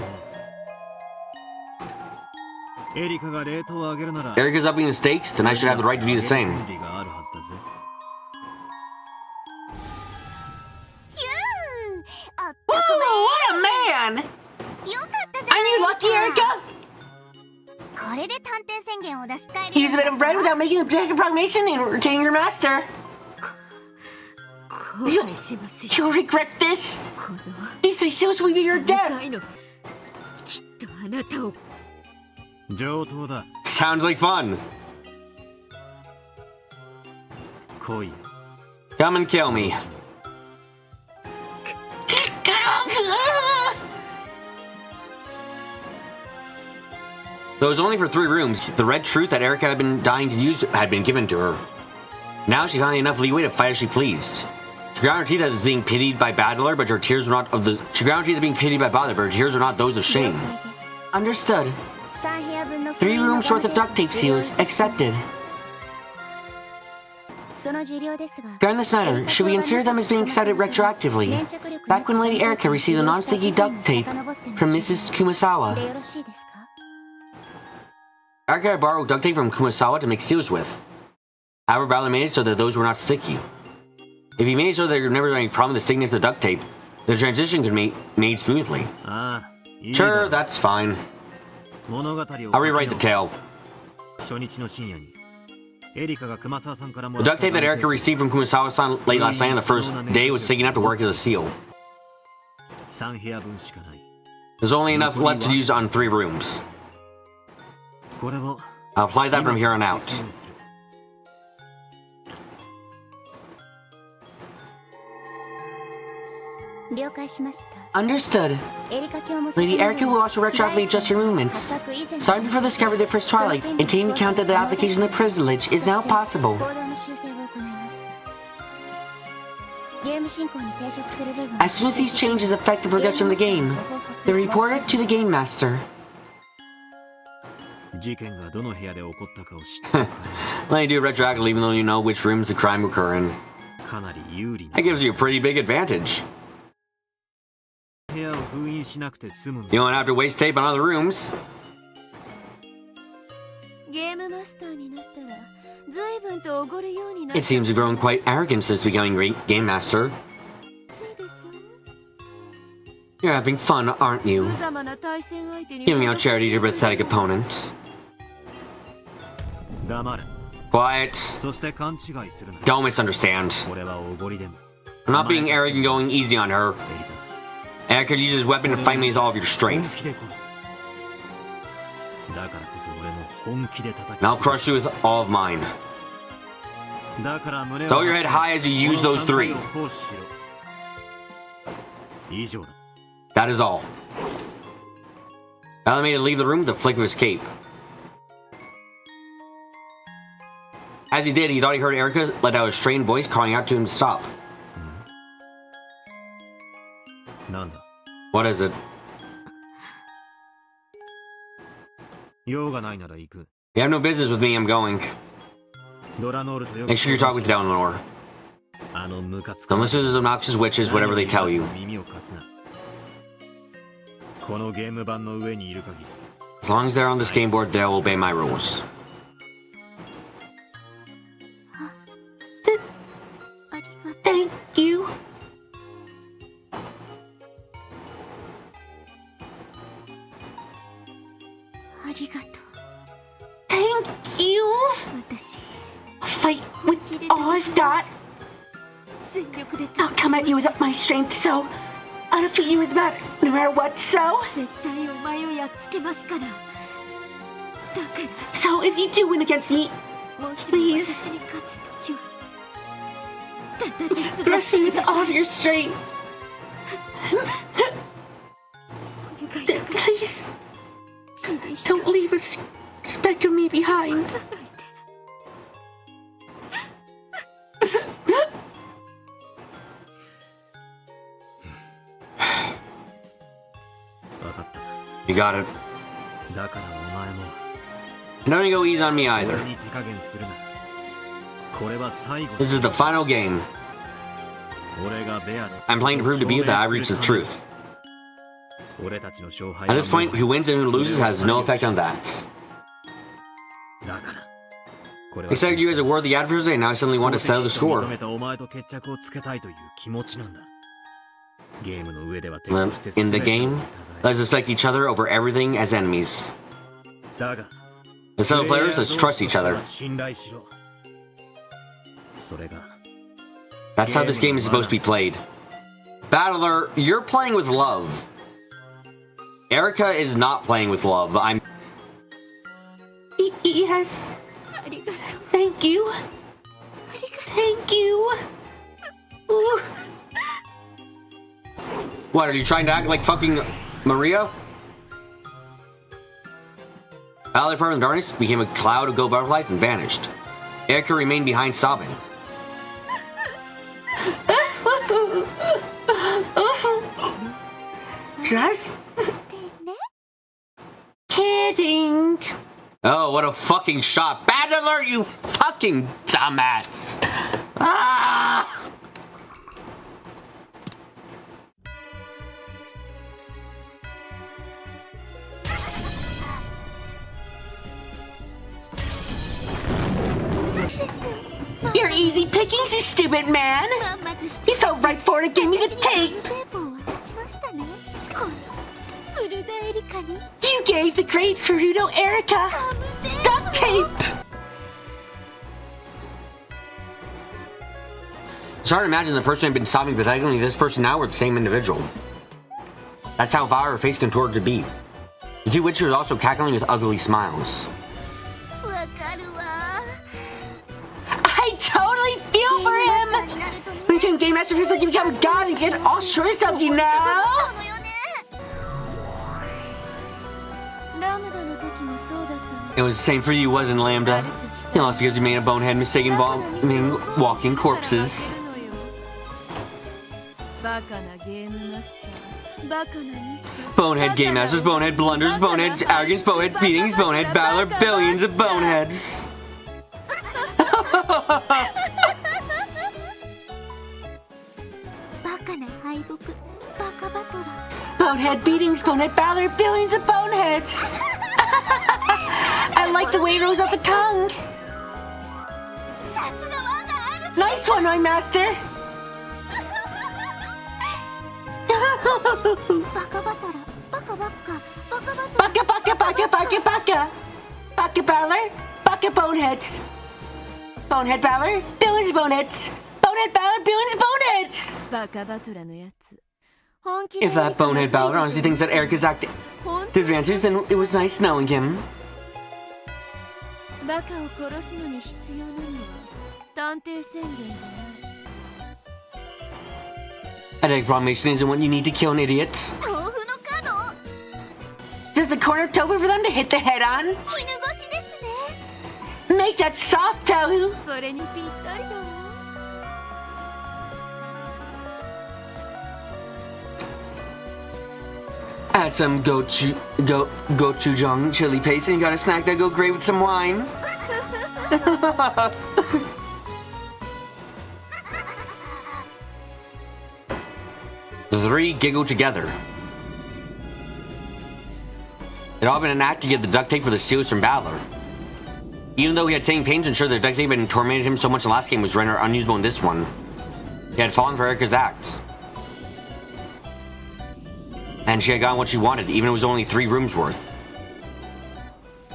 エリカがレートを上げるなら Erica's upping the stakes, then I should have the right to do the same. 権利があるはずだぜヒューンあっ Whoa, what a man! よかったじゃ Aren't you lucky, Erica? これで探偵宣言を出し帰 He used a bit of bread without making a detective proclamation and retaining your master. 後悔しますよ You'll regret this. この These 3 seals will be your 3 death. 回のきっとあなたを上等だ Sounds like fun. 来い Come and kill me. Though it was only for 3 rooms, the red truth that Erica had been dying to use had been given to her. Now she found enough leeway to fight as she pleased. She ground her teeth as being pitied by Battler, but her tears were not of the. She ground her teeth as being pitied by Battler, but her tears were not those of shame. Understood. 3部屋分の 3 rooms worth of duct tape seals accepted. Regarding this matter, should we consider them as being excited retroactively? Back when Lady Erica received the non-sticky duct tape from Mrs. Kumasawa. Erica had borrowed duct tape from Kumasawa to make seals with. However, Ballard made it so that those were not sticky. If he made it so that there was never any problem with the stickiness of the duct tape, the transition could be made smoothly. Sure, that's fine. I'll rewrite the tale. The duct tape that Erica received from Kumasawa-san late last night on the first day was sticky enough to work as a seal. There's only enough left to use on 3 rooms. I'll apply that from here on out. Understood. Lady Erica will also retroactively adjust her movements. Starting before discovered the first twilight, and taking into account that the application of the privilege is now possible. As soon as these changes affect the progression of the game, they report it to the Game Master. Let you do it retroactively even though you know which rooms the crime will occur in. That gives you a pretty big advantage. You don't have to waste tape on other rooms. It seems you've grown quite arrogant since becoming great Game Master. You're having fun, aren't you? Giving out charity to your pathetic opponent. Quiet. Don't misunderstand. I'm not being arrogant going easy on her. Erica could use his weapon to fight me with all of your strength. And I'll crush you with all of mine. Throw your head high as you use those 3. That is all. Ballard made to leave the room with a flick of his cape. As he did, he thought he heard Erica let out a strained voice calling out to him to stop. What is it? You have no business with me, I'm going. Make sure you're talking to Eleanor. Don't listen to those obnoxious witches, whatever they tell you. As long as they're on this game board, they'll obey my rules. Thank you. Thank you. Fight with all I've got. I'll come at you with my strength, so I'll defeat you with that no matter what, so if you do win against me, please rush me with all of your strength. Please don't leave a speck of me behind. You got it. And don't go easy on me either. This is the final game. I'm playing to prove to you that I reached the truth. At this point, who wins and who loses has no effect on that. I said you guys are worthy adversary, and now I suddenly want to settle the score. In the game, let's respect each other over everything as enemies. As fellow players, let's trust each other. That's how this game is supposed to be played. Battler, you're playing with love. Erica is not playing with love. Yes. Thank you. Thank you. Ooh. What, are you trying to act like fucking Maria? Valley from the darkness became a cloud of gold butterflies and vanished. Erica remained behind sobbing. Just kidding. Oh, what a fucking shot. Bad alert, you fucking dumbass. Ah! You're easy pickings, you stupid man. He fell right for it and gave me the tape. You gave the great Furudo Erica duct tape. It's hard to imagine the person had been sobbing, but technically this person now were the same individual. That's how vile her face contorted to be. The two witches were also cackling with ugly smiles. I totally feel for him. When you become Game Master, feels like you become God and get all sure of yourself, you know? It was the same for you, wasn't it, Lambda? You lost because you made a bonehead mistake involving walking corpses. Bonehead game masters, bonehead blunders, bonehead arrogance, bonehead beatings, bonehead battler, billions of boneheads. Bonehead beatings, bonehead battler, billions of boneheads. I like the way it rolls off the tongue. Nice one, my master. Baka, baka, baka, baka, baka. Baka battler, baka boneheads. Bonehead battler, billions of boneheads. Bonehead battler, billions of boneheads. If that bonehead battler honestly thinks that Eric is acting disadvantages, then it was nice knowing him. A egg proclamation isn't what you need to kill an idiot. Just a corner of tofu for them to hit their head on. Make that soft tofu. Add some gochujang chili paste and you got a snack that go great with some wine. The three giggle together. It all been an act to get the duct tape for the seals from Battler. Even though he had taken pains to ensure the duct tape had tormented him so much in the last game was rendered unusable in this one, he had fallen for Erica's act. And she had gotten what she wanted, even if it was only 3 rooms worth.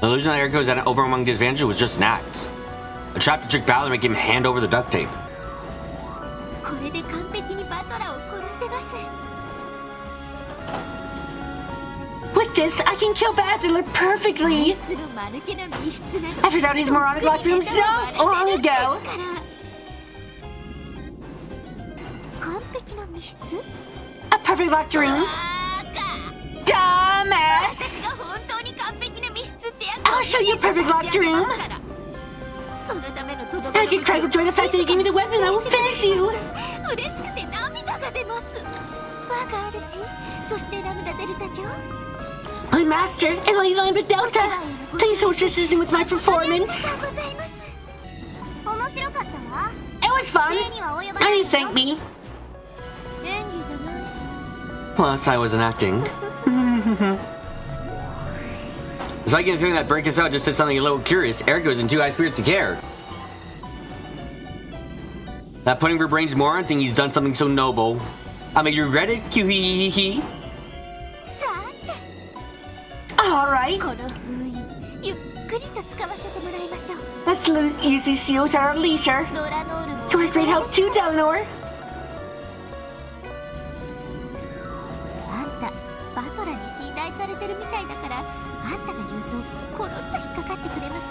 The illusion that Erica was at an overwhelming disadvantage was just an act. A trap to trick Battler and make him hand over the duct tape. With this, I can kill Battler perfectly. I figured out his moronic locked room so long ago. A perfect locked room? Dumbass! I'll show you a perfect locked room. I can cry with joy the fact that you gave me the weapon that will finish you. My master, and Lady Lambda Delta. Thank you so much for assisting with my performance. It was fun. I need to thank me. Plus, I wasn't acting. So I get the feeling that Break Us Out just said something a little curious. Eric goes in too high spirits to care. That pudding for brains moron think he's done something so noble. I may regret it. Hee. All right. Let's use these seals at our leisure. You were a great help too, Delnor.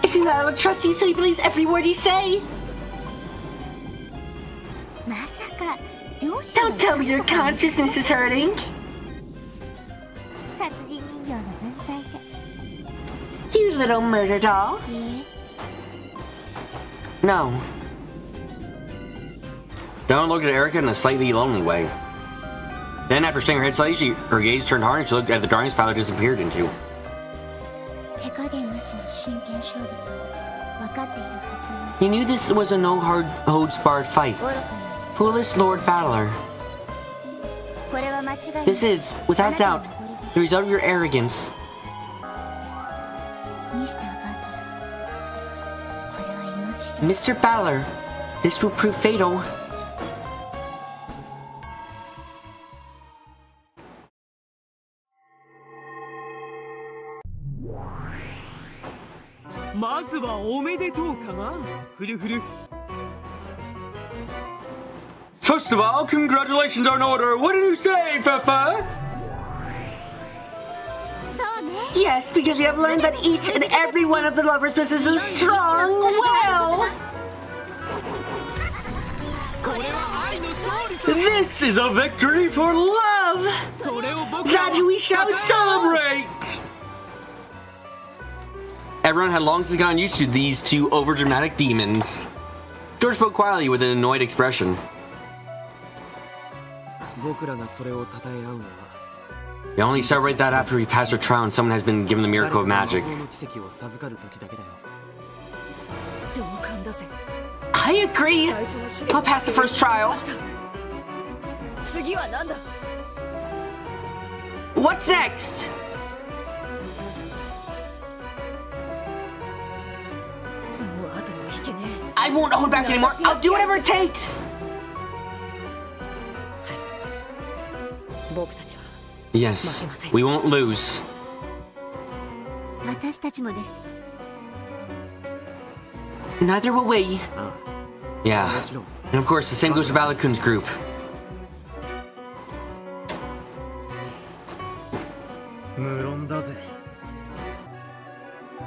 It seems that I will trust you, so he believes every word you say. Don't tell me your consciousness is hurting. You little murder doll. No. Don't look at Erica in a slightly lonely way. Then, after staying her head slightly, her gaze turned hard and she looked at the darkness Battler disappeared into. 手加減なしの真剣勝負と分かっているは He knew this was a no holds barred fight. ずよ。愚かな Foolish Lord Battler. これは間違いない。 This is, without doubt, the result of your arrogance. ミスター・バトラー、これは命と Mr. Battler, this will prove fatal. First of all, congratulations are in order. What did you say, Fefa? そうね。 Yes, because we have learned that each and every one of the lovers' business is strong will. This is a victory for love. That we shall celebrate. Everyone had long since gotten used to these two overdramatic demons. George spoke quietly with an annoyed expression. We only celebrate that after we pass our trial and someone has been given the miracle of magic. I agree. I'll pass the first trial. What's next? I won't hold back anymore. I'll do whatever it takes. Yes, we won't lose. 私たちもです。 Neither will we. Yeah. And of course, the same goes to Balakun's group.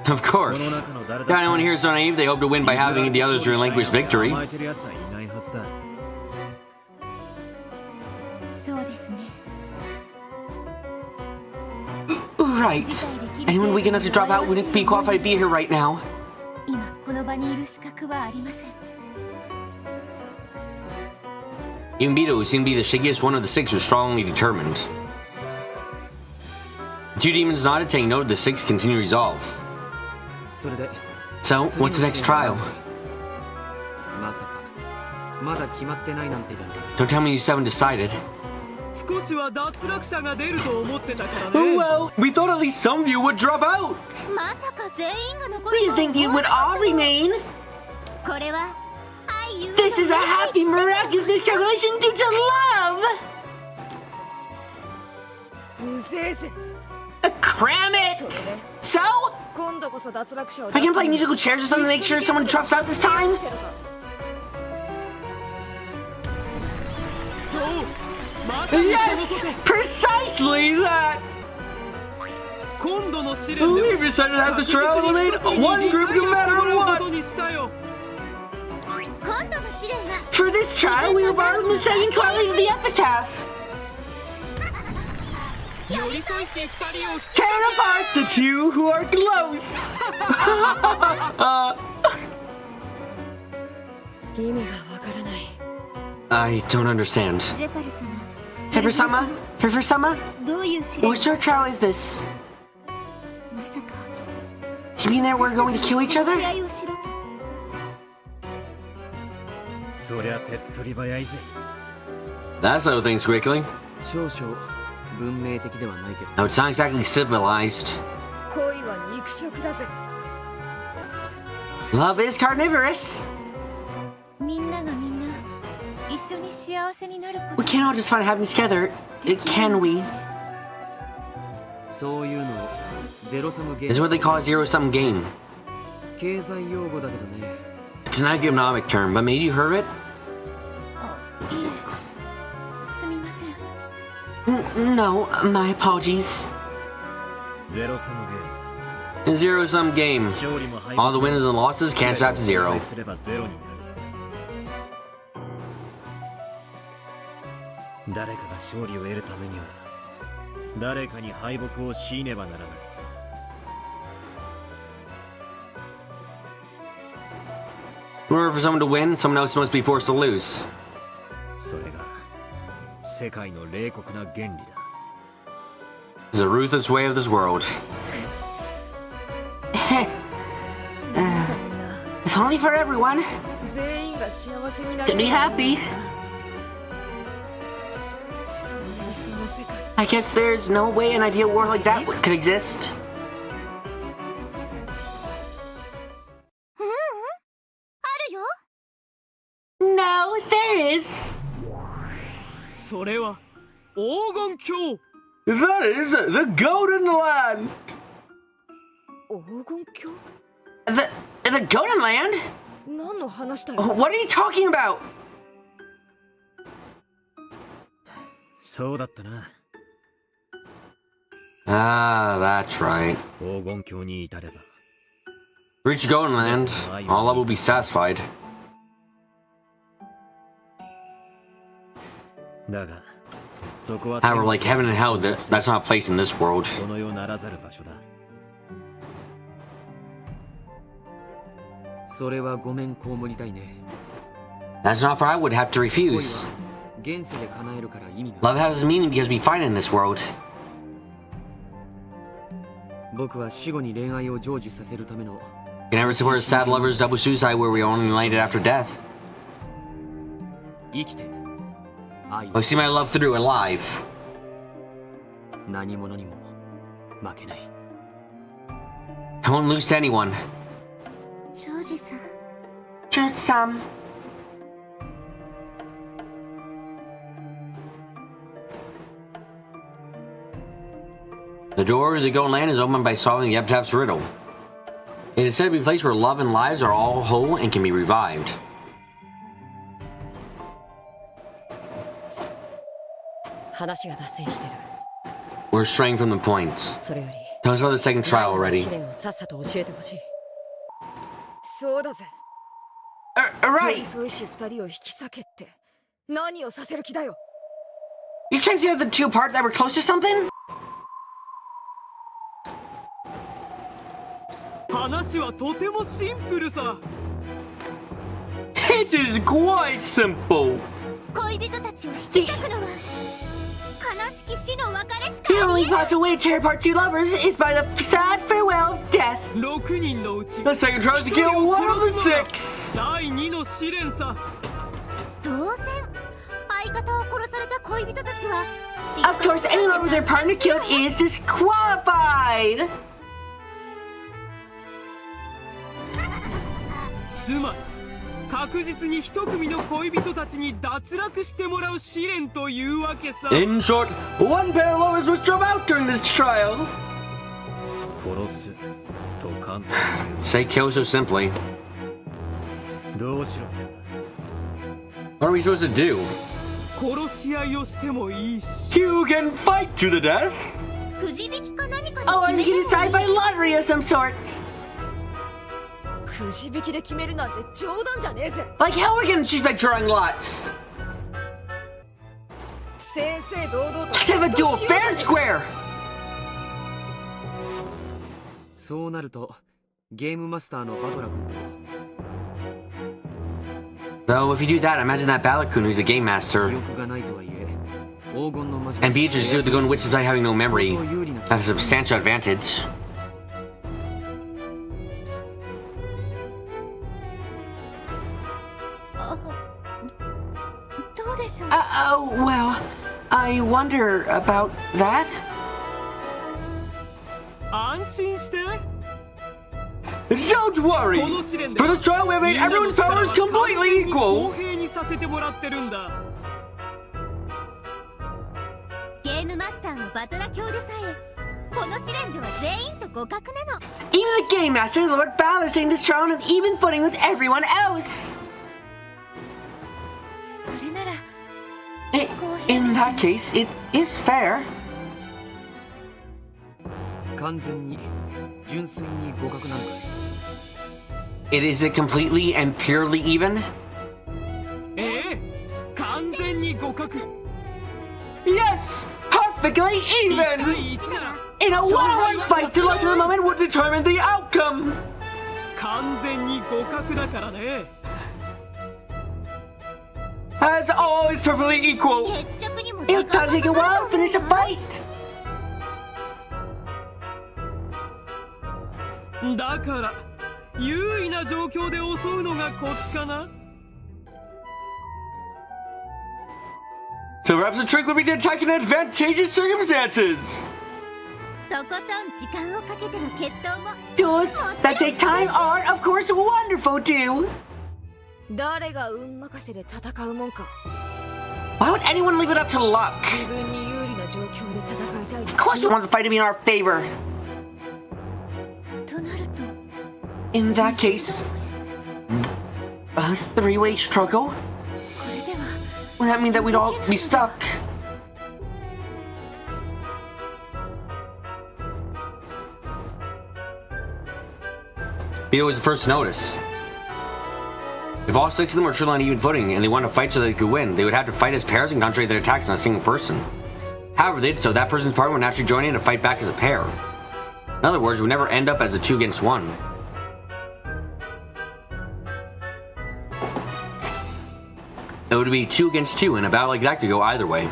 Of course. If anyone here is so naive, they hope to win by having the others relinquish victory. そうですね。 Right. Anyone weak enough to drop out wouldn't be qualified to be here right now. 今この場にいる資格はありません。 Even Bito, who seemed to be the shakiest one of the six, was strongly determined. The two demons nodded, taking note of the six's continued resolve. So, what's the next trial? Don't tell me you haven't decided. Well, we thought at least some of you would drop out. まさか全員が残 We る didn't think you would all remain. これは愛ゆえの This is a happy, miraculous celebration due to love. Cram it. So, I can play musical chairs or something to make sure someone drops out this time. Yes, precisely that. We've decided to have the trial eliminate one group no matter what. 今度の試練は For this trial, we were borrowed from the second twilight of the epitaph. Tear apart the two who are close. I don't understand. ゼパル様 Zephyr-sama? Fever-sama? どういう試練 What sort of trial is this? まさか Do you mean that we're going to kill each other? 試合をしろと That's how things quickly. Now, it's not exactly civilized. Love is carnivorous. みんながみんな一緒に幸せになるこ We と can't all just find happiness together, can we? This is what they call a zero-sum game. It's an economic term, but maybe you heard of it? あいえすみません No, my apologies. A zero-sum game. All the winners and losses cancel out to zero. In order for someone to win, someone else must be forced to lose. It's a ruthless way of this world. if only for everyone. 全員が幸せにな Could be happy. そんな理想の世界 I guess there's no way an ideal world like that could exist. あるよ。 No, there is. それは黄金鏡。 That is the Golden Land. 黄金鏡 The Golden Land? 何の話だよ What are you talking about? そうだったな。 Ah, that's right. 黄金鏡に至れば Reach the Golden Land. All love will be satisfied. だがそこは However, like heaven and hell, that's not a place in this world. この世ならざる場所だ。それはごめんこうもりたいね。 That's an offer I would have to 恋 refuse. は現世で叶えるから意味が。 Love has meaning because we find it in this world. 僕は死後に恋愛を成就させるための You can never support a sad lover's double suicide where we are only united after death. 生きて愛 I see my love through alive. 何者にも負けない。 I won't lose to anyone. ジョージさん。 George-san. The door to the Golden Land is opened by solving the epitaph's riddle. It is said to be a place where love and lives are all whole and can be revived. 話が脱線してる。 We're straying from the points. それより Tell us about the second trial 試 already. 練をさっさと教えてほしい。そうだぜ Right. そういし二人を引き裂けって何をさせる気だよ You trying to get the two parts that were close or something? 話はとてもシンプルさ。 It is quite simple. 恋人たちを引き裂くのは悲しき死の別れしか The あ only りえない。 possible way to tear apart two lovers is by the sad farewell of death. 6人のうち The second trial is to kill one of the six. 第2の試練さ。当然相方を殺された恋人たちは Of course, any lover their partner killed is disqualified. つまり確実に一組の恋人たちに脱落してもらう試練というわけさ。 In short, one pair of lovers was drove out during this trial. 殺すと簡単に Say kill so simply. 言う。どうしろって What are we supposed to do? 殺し合いをしてもいいし。 You can fight to the death. くじ引きか何か Oh, で and 決 you め can ても decide いい by lottery of some sort. くじ引きで決めるなんて冗談じゃねえぜ Like how we're gonna choose by drawing lots. 正々堂々と Let's have a duel fair and square. そうなるとゲームマスターのバトラ君と Though, if you do that, imagine that Balakun who's a game 記 master. 憶がないとはいえ黄金の魔女 And Beatrice is able to go in which despite having no memory 相当有利な have a substantial advantage. どうでしょう Oh, well, I wonder about that. 安心して。 Don't worry! この試練で For this trial, we have made みんなの everyone's 力は powers completely 完全に equal! 公平にさせてもらってるんだ。ゲームマスターのバトラ教でさえこの試練では全員と互角なの。 Even the game master, Lord Balor, saying this trial on an even footing with everyone else. それなら In that case, it is fair. 完全に純粋に互角なんだ。 Is it completely and purely even? ええ、完全に互角。 Yes! Perfectly 1 even! 対1なら In a one-on-one fight, the luck of the moment would determine the outcome! 完全に互角だからね。 As always, perfectly equal! 決着にも It'll 時間 gotta take a がかか while to る finish a fight. だから優位な状況で襲うのがコツかな。 So perhaps the trick would be to attack in advantageous circumstances. とことん時間をかけての決闘も Duels that take time are, of course, wonderful too. 誰が運任せで戦うもんか。 Why would anyone leave it up to luck? 自分に有利な状況で戦いたい。 Of course, we want the fight to be in our favor. となると In that case, a three-way struggle? これでは Would that mean that we'd all be stuck? Vito was the first to notice. If all 6 of them were truly on even footing and they wanted to fight so they could win, they would have to fight as pairs and concentrate their attacks on a single person. However, they did so, that person's partner would naturally join in and fight back as a pair. In other words, we would never end up as a 2 against 1. It would be 2 against 2, and a battle like that could go either way.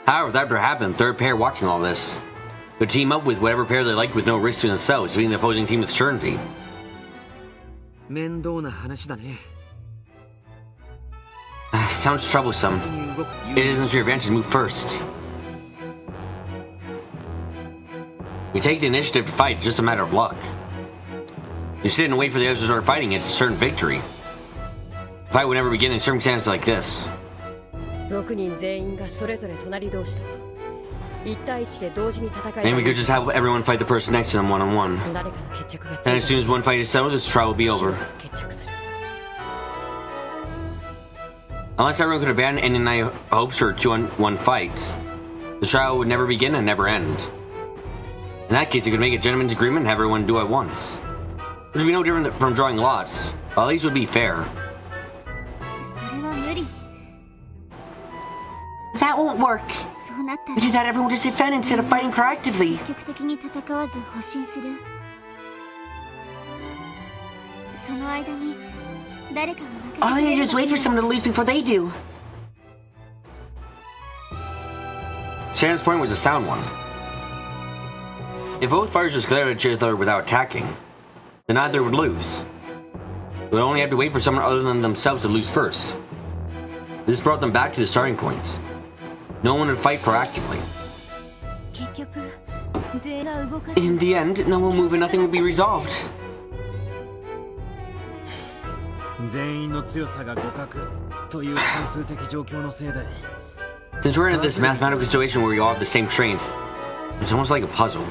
However, if that were to happen, the third pair watching all this would team up with whatever pair they liked with no risk to themselves, defeating the opposing team with certainty. 面倒な話だね。 Sounds troublesome. It isn't your advantage to move first. We take the initiative to fight, it's just a matter of luck. You sit and wait for the others to start fighting, it's a certain victory. The fight would never begin in circumstances like this. 6人全員がそれぞれ隣同士と1対1で同時に戦い Maybe we could just have everyone fight the person next to them one-on-one. 誰かの決着が And as soon as one fight is settled, this trial will be over. 決着する Unless everyone could abandon any and I hopes for a 2-on-1 fight, the trial would never begin and never end. In that case, you could make a gentleman's agreement and have everyone do at once. Which would be no different from drawing lots, but at least it would be fair. それは無理。 That won't work. そうなったら We do that, everyone will just defend instead of fighting proactively. 積極的に戦わず保身する。その間に誰かが負けて All く they れ need to る do is wait for someone to lose before they do. Shannon's point was a sound one. If both fighters just glared at each other without attacking, then neither would lose. They would only have to wait for someone other than themselves to lose first. This brought them back to the starting point. No one would fight proactively. 結局全員が動かず In the end, no one will move and nothing will be resolved. 全員の強さが互角という算数的状況のせいで Since we're in this mathematical situation where we all have the same strength, it's almost like a puzzle.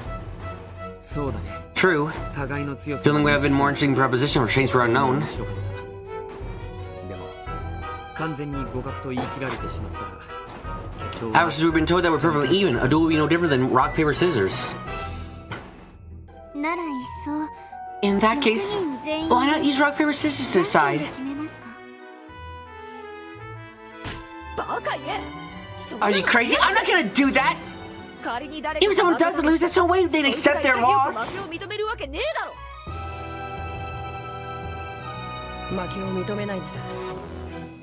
そうだね。 True, 互いの強さ feeling would have been more interesting proposition where strengths were unknown. 面白かったでも完全に互角と言い切られてしまったら決闘 However, は since we've been told that we're perfectly even, a duel would be no different than rock, paper, scissors. ならいっそ In that case, 6人全員 why not use rock, paper, scissors to じゃんけん decide? で決めますか。バカ言え Are you crazy? I'm not gonna do that! 仮に誰 If someone が doesn't lose, there's no way they'd accept their 負 loss. けを認めるわけねえだろ負けを認めないなら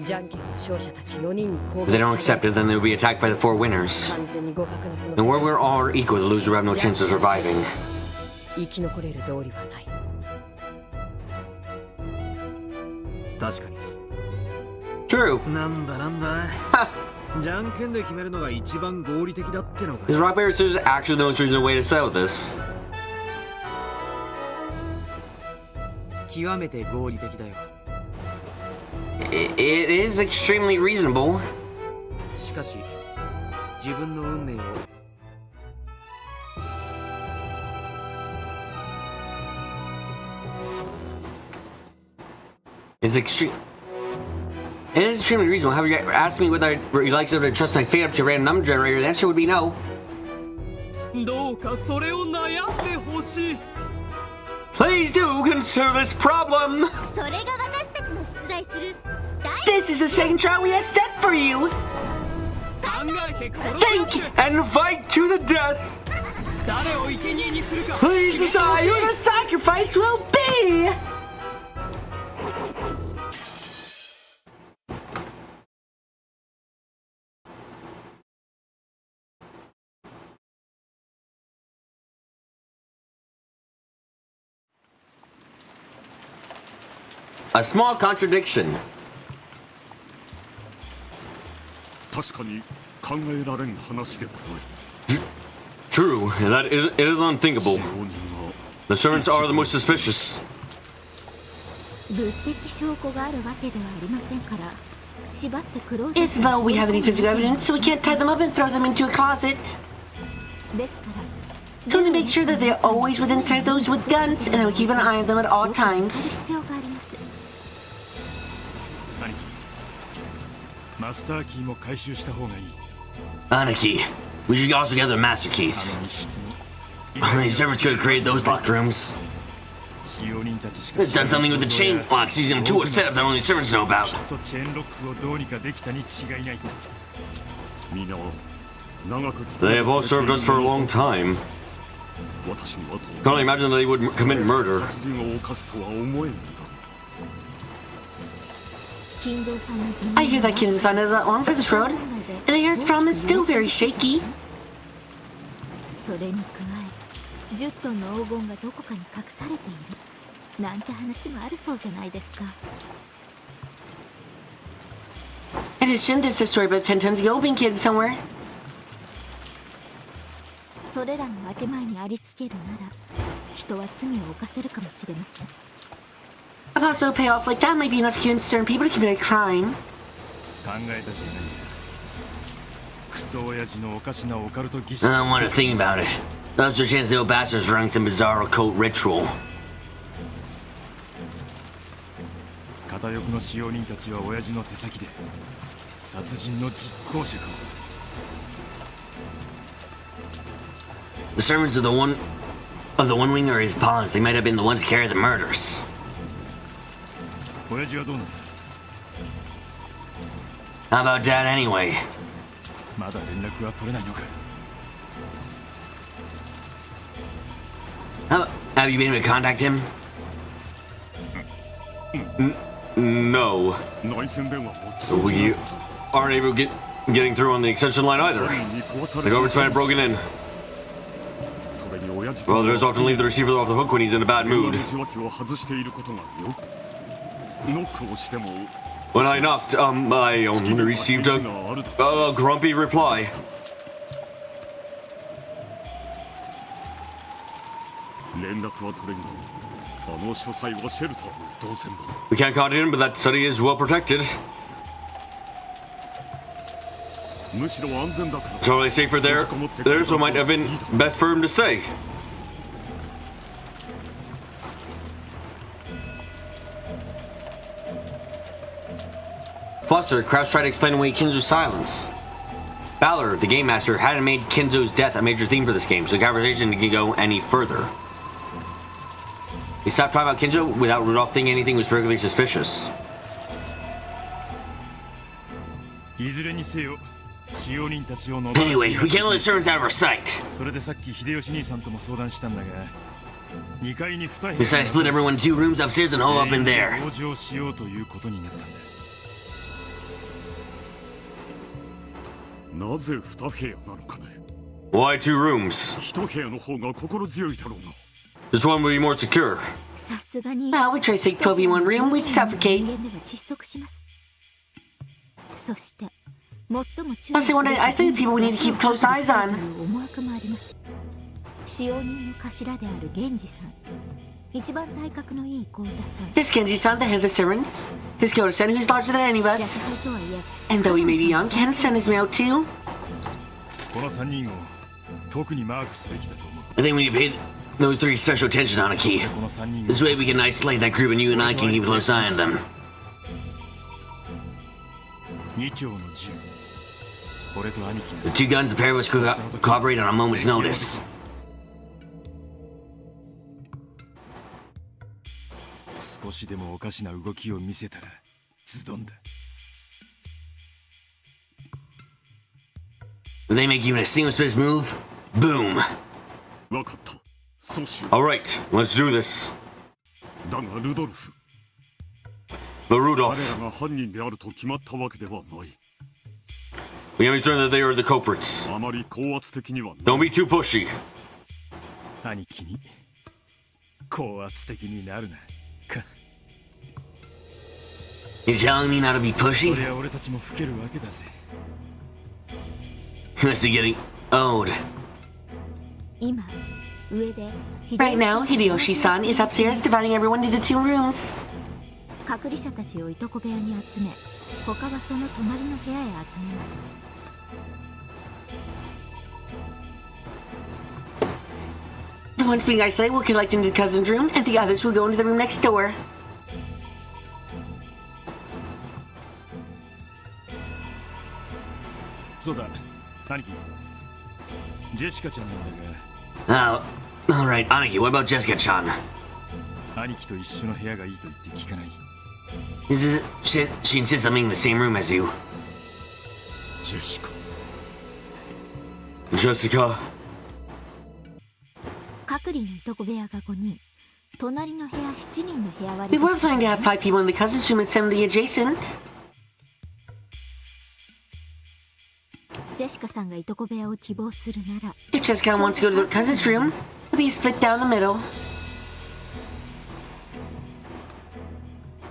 じゃんけんの勝者たち4人に攻 If they don't accept it, then they will be attacked by the 4 winners. 完全に互角なこの And where we're all are equal, the loser will have no chance of surviving. 生き残れる道理はない確かに True. なんだじゃんけんで決めるのが一番合理的だってのか Is rock, paper, scissors actually the most reasonable way to settle this? 極めて合理的だよ。 It is extremely reasonable. しかし自分の運命を It's extreme. It is extremely reasonable. However, you asked me whether I'd like to trust my fate up to a random number generator. The answer would be no. どうかそれを悩んでほしい。 Please do consider this problem. それが私たちの出題する This is the second trial we have set for you! 考えて殺し合って Think and fight to the death. 誰を生贄にするか Please decide Who the sacrifice will be! A small contradiction. 確かに考えられん話ではない。 True, that is it is unthinkable. The servants are the most suspicious. 物的証拠があるわけではありませんから、縛ってクローゼット As though we have any physical evidence, so we can't tie them up and throw them into a closet. ですから So we make sure that they're always within sight of those with guns, and that we keep an eye on them at all times. 必要があります。兄貴、マスターキーも回収した方がいい。 Aniki, we should also gather master keys. 密室の Only servants could have created those locked rooms. 使用人たちしか It's done something with the chain locks using a tool or setup that only servants know about. きっとチェーンロックをどうにかできたに違いない。みんな長く They have all served us for a long time. 私には Can't imagine that they would commit murder. 殺人を犯すとは思えんのだ。 金蔵さんの寿命 I hear that Kinzo-san is not long for this road, and the air it's from is still very shaky. それに加え10トンの黄金がどこかに隠されているなんて話もあるそうじゃないですか。 In addition, there's a story about 10 tons of gold being hidden somewhere. それらの分け前にありつけるなら人は罪を犯せるかもしれません。 A possible payoff like that might be enough to convince certain people to commit a crime. 考えたじゃない。クソ親父のおかしなオカルト儀式。 I don't want to think about it. There's a chance the old bastard's running some bizarre occult ritual. 片翼の使用人たちは親父の手先で殺人の実行者か。 The servants of the one wing are his pawns. They might have been the ones to carry the murders. 親父はどうなんだ。 How about that anyway? まだ連絡は取れないのか。 Have you been able to contact him? No. 内線電話も通じない We aren't able to getting through on the extension line either. に壊さ The れた government's might have broken in. それに親父 Well, there's often leave the receiver off the hook when he's in a bad 電話 mood. の受話器を外していることがあるよ。ノックをしても When I knocked, I only received a grumpy reply. 連絡は取れんが、あの書斎はシェルターの動線だ。 We can't contact him, but that study is well protected. むしろ安全だから。 So are they safer there? There, so it might have been best for him to say. Flustered, Kraus tried to explain away Kinzo's silence. Balor, the game master, hadn't made Kinzo's death a major theme for this game, so the conversation didn't go any further. He stopped talking about Kinzo without Rudolph thinking anything was particularly suspicious. いずれにせよ、使用人たちを野放し Anyway, we can't let the servants out of our sight. それでさっき秀吉兄さんとも相談したんだが、2階に2部屋 We decided to split everyone into 2 rooms upstairs and hole up in there. 同情しようということになったんだ。なぜ2部屋なのかね。 Why 2 rooms? 1部屋の方が心強いだろうな。 This one would be more secure. さすがに Well, we try to take 12 in one room, we'd suffocate. 人間では窒息します。そして最も注 Plus, I think the people we need to keep close eyes on. 思惑もあります。使用人の頭である源氏さん、一番体格のいい幸田さん、 This Genji-san, the head of the servants. This Kyoto-san, who's larger than any of 弱 us. 体とはいえ And though he may be young, Hana-san is male too. この3人を特にマークすべきだと思う。 I think we need to pay those 3 special attention, Aniki. この3人 This way we can isolate that group and you and I can keep a close eye on them. 2丁の銃。俺と兄貴 The が 2 guns, the pair of us could cooperate on a moment's notice. 少しでもおかしな動きを見せたらズドンだ。 If they make even a single suspicious move, boom. わかった。そうしよ Alright, let's do this. う。だがルドルフ、 But 彼 Rudolph, らが犯人であると決まったわけではない。 we have to certain that they are the culprits. あまり高圧的にはない。 Don't be too pushy. 兄貴に高圧的になるな。か。You're telling me not to be そ pushy? りゃ俺たちも老けるわけだぜ。 You must be getting old. 今上で Right now, Hideyoshi-san is upstairs dividing everyone into the two rooms. 隔離者たちをいとこ部屋に集め、他はその隣の部屋へ集めます。 The ones being isolated will collect into the cousin's room, and the others will go into the room next door. そうだ、兄貴。ジェシカちゃんなんだ Oh, alright, Aniki, what about Jessica-chan? が、兄貴と一緒の部屋がいいと言って聞かない。 She insists on being in the same room as you. ジェシカ。 Jessica. 隔離のいとこ部屋が5人、隣の部屋7人の部屋割 We り were planning to have 5 people in the cousin's room and 7 in the adjacent. ジェシカさんがいとこ部屋を希望するなら、 If Jessica wants to go to the cousin's room, it'll be split down the middle.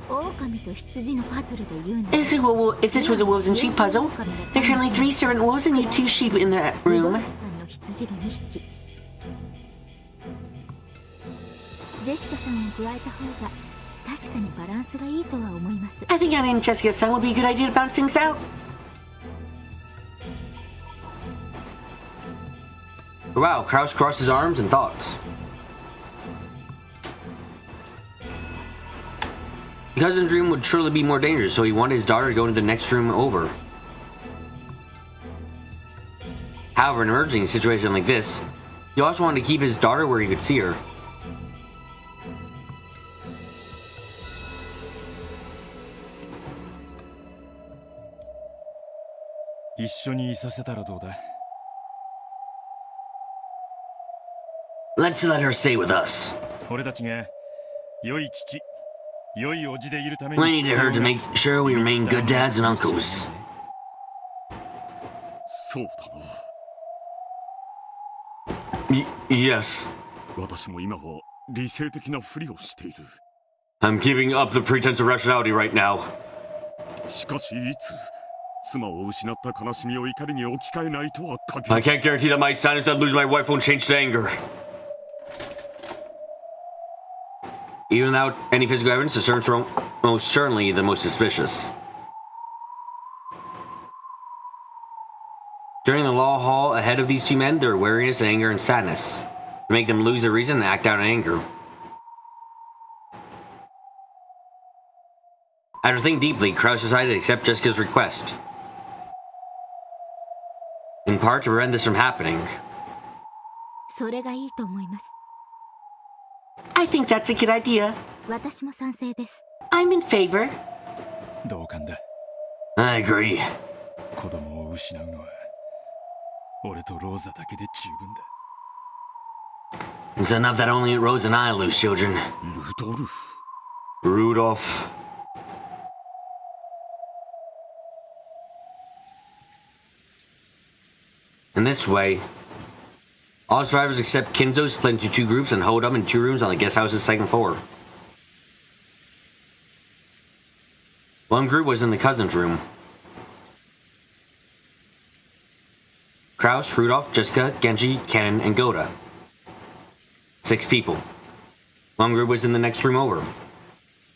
狼と羊のパズルで言うな If this was a wolves and sheep puzzle, there are currently 3 servant wolves and you 2 sheep in the ら room. さんの羊が2匹。ジェシカさんを加えた方が確かにバランスがいいとは思います。 I think adding in Jessica's son would be a good idea to balance things out. Wow, Kraus crossed his arms and thoughts. The cousin's room would surely be more dangerous, so he wanted his daughter to go into the next room over. However, in an emergency situation like this, he also wanted to keep his daughter where he could see her. 一緒にいさせたらどうだ。 Let's let her stay with us. 俺たちが良い父、良いおじでいるため We に needed her to make sure we remain good dads and uncles. そうだな。 Yes. 私も今は理性的なふりをしている。 I'm keeping up the pretense of rationality right now. しかしいつ妻を失った悲しみを怒りに置き換えないとは限ら I ない。 can't guarantee that my sadness that losing my wife won't change to anger. Even without any physical evidence, the servants were most certainly the most suspicious. During the law hall ahead of these two men, there were weariness, anger, and sadness, to make them lose their reason and act out in anger. After thinking deeply, Kraus decided to accept Jessica's request. In part to prevent this from happening. それがいいと思います。 I think that's a good idea. 私も賛成です。 I'm in favor. 同感だ。 I agree. 子供を失うのは俺とローザだけで十分だ。 It's enough that only Rose and I lose children. ルドルフ。 Rudolph. In this way, all survivors except Kinzo split into 2 groups and holed up in 2 rooms on the guest house's 2nd floor. One group was in the cousin's room. Kraus, Rudolph, Jessica, Genji, Ken, and Goda. 6 people. One group was in the next room over.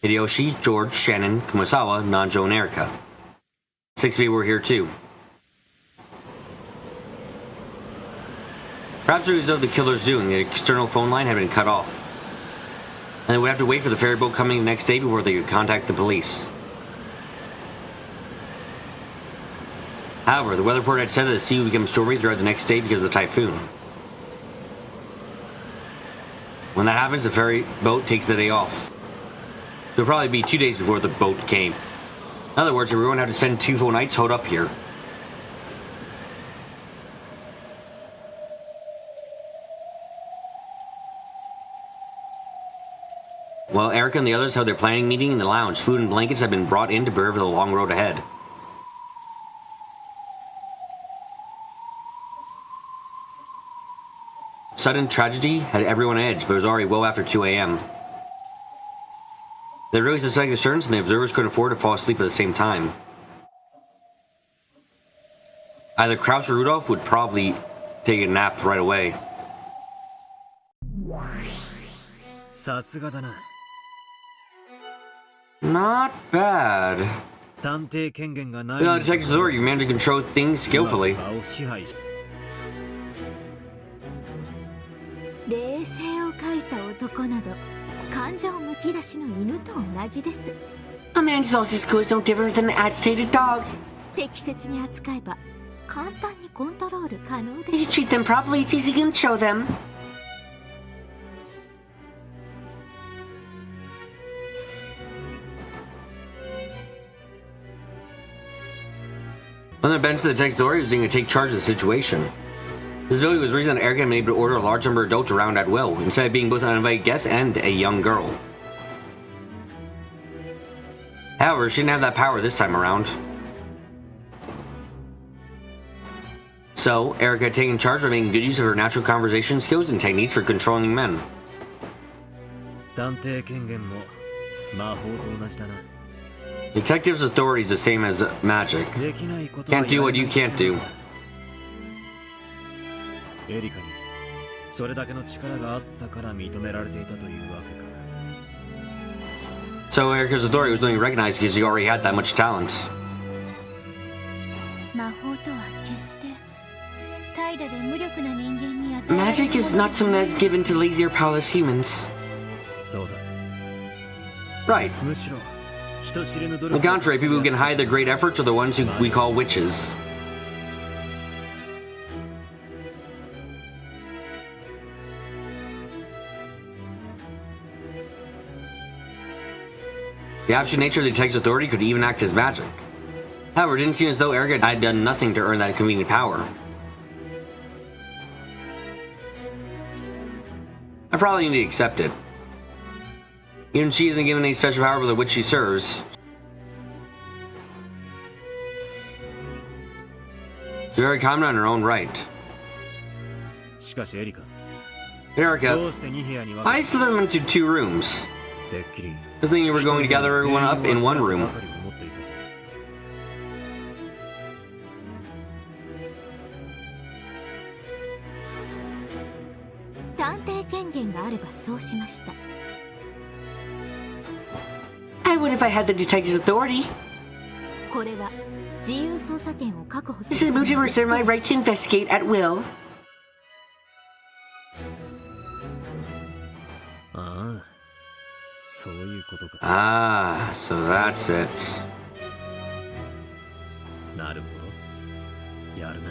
Hideyoshi, George, Shannon, Kumasawa, Nanjo, and Erika. 6 people were here too. Perhaps it was of the killer's doing. The external phone line had been cut off, and they would have to wait for the ferry boat coming the next day before they could contact the police. However, the weather report had said that the sea would become stormy throughout the next day because of the typhoon. When that happens, the ferry boat takes the day off. It would probably be 2 days before the boat came. In other words, everyone had to spend 2 full nights holed up here. While Erica and the others held their planning meeting in the lounge, food and blankets had been brought in to prepare for the long road ahead. Sudden tragedy had everyone on edge, but it was already well after 2 a.m. They really suspect the servants and the observers couldn't afford to fall asleep at the same time. Either Kraus or Rudolph would probably take a nap right away. さすがだな。 Not bad. 探偵権限がない。 Without detective's authority, you manage to control things skillfully. 場を支配し。冷静を書いた男など感情むき出しの犬と同じです。 A man who's lost his cool is no different than an agitated dog. 適切に扱えば簡単にコントロール可能で If you す。 treat them properly, it's easy to control them. On the bench of the detective's authority, he was going to take charge of the situation. This ability was the reason that Erica had been able to order a large number of adults around at will, instead of being both an uninvited guest and a young girl. However, she didn't have that power this time around. So, Erica had taken charge by making good use of her natural conversation skills and techniques for controlling men. 探偵権限も魔法と同じだな。 Detective's authority is the same as magic. できないことは Can't do what you やれない can't do. エリカにそれだけの力があったから認められていたというわけか。 So Erica's authority was only recognized because she already had that much talent. 魔法とは決して怠惰で無力な人間に与えられる Magic is not something that's given to lazy or powerless humans. そうだ。 Right. むしろ人知れぬ努 On 力 the contrary, people who can hide their great efforts are the ones who we call witches. The absolute nature of the detective's authority could even act as magic. However, it didn't seem as though Erica had done nothing to earn that convenient power. I probably need to accept it. Even she isn't given any special power by the witch she serves. She's very common on her own right. しかしエリカ But ど Erica, うして2部屋に分 I split them into 2 rooms. てっきり I was thinking you were going to gather everyone up in one room. ばかり思っていたぞ。探偵権限があればそうしました。 I would if I had the detective's authority. これは自由捜査権を確保す This is る a move to reserve my right to investigate at will. ああ、そういうことか。 Ah, so that's it. なるほど。やるな。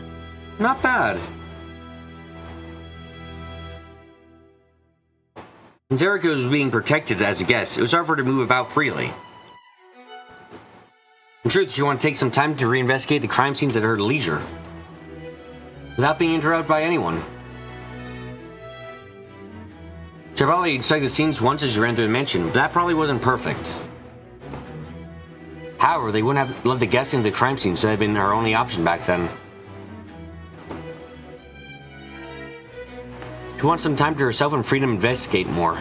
Not bad. Since Erica was being protected as a guest, it was hard for her to move about freely. In truth, she wanted to take some time to reinvestigate the crime scenes at her leisure, without being interrupted by anyone. She probably inspected the scenes once as she ran through the mansion, but that probably wasn't perfect. However, they wouldn't have let the guests into the crime scene, so that had been her only option back then. She wants some time to herself and freedom to investigate more.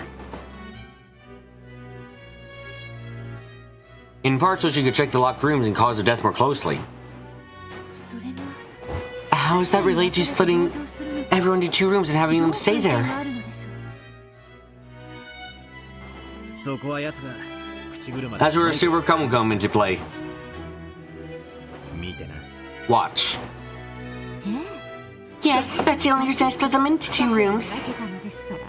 In part so she could check the locked rooms and cause of death more closely. それが How is that related to splitting 同情するに everyone into 2 rooms and having ど them う stay 関係 there? があるのでしょう。そこは奴が口車 That's where Silver will come into play. 見てな。 Watch. え Yes, that's the only reason I split them into 2 え rooms. 分けたのですから。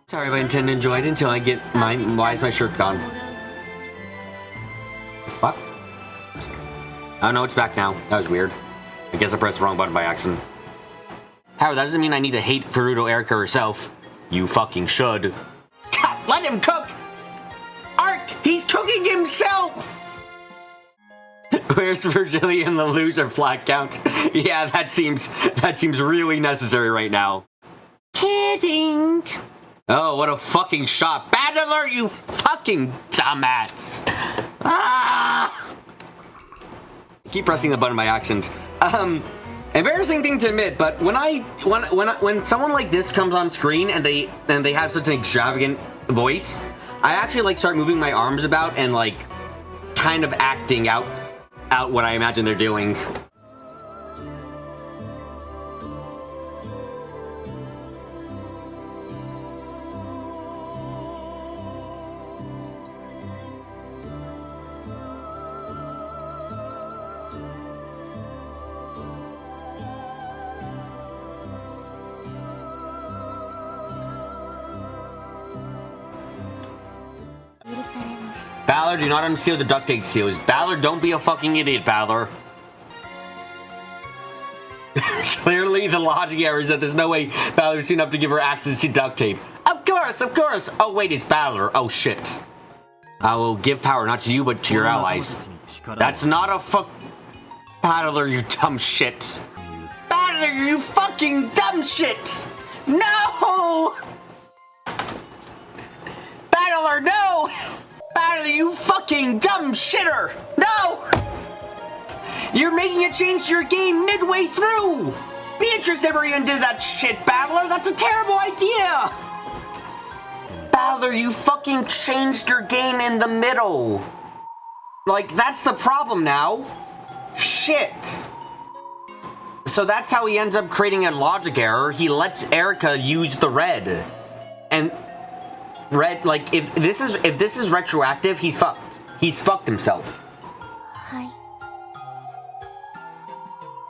Sorry if I intend to enjoy it until I get my. Why is my shirt gone? The fuck? Oh no, it's back now. That was weird. I guess I pressed the wrong button by accident. However, that doesn't mean I need to hate Furuto Erica herself. You fucking should. Let him cook! Ark, he's cooking himself! Where's Virgilia and the loser flag count? Yeah, that seems really necessary right now. Kidding. Oh, what a fucking shot. Battler, you fucking dumbass. Ah! Keep pressing the button by accident. Embarrassing thing to admit, but when someone like this comes on screen and they have such an extravagant voice, I actually like start moving my arms about and like kind of acting out what I imagine they're doing. Balor, do not unseal the duct tape seals. Balor, don't be a fucking idiot, Balor. Clearly, the logic error is that there's no way Balor's seen enough to give her access to duct tape. Of course, of course. Oh, wait, it's Balor. Oh, shit. I will give power not to you, but to your allies. That's not a fuck... Balor, you dumb shit. Balor, you fucking dumb shit. No! Balor, no! Balor, you fucking dumb shitter! No! You're making a change to your game midway through! Beatrice never even did that shit, Balor! That's a terrible idea! Balor, you fucking changed your game in the middle! Like, that's the problem now. Shit. So that's how he ends up creating a logic error. He lets Erica use the red. And... Red, like, if this is retroactive, he's fucked. He's fucked himself. Hi.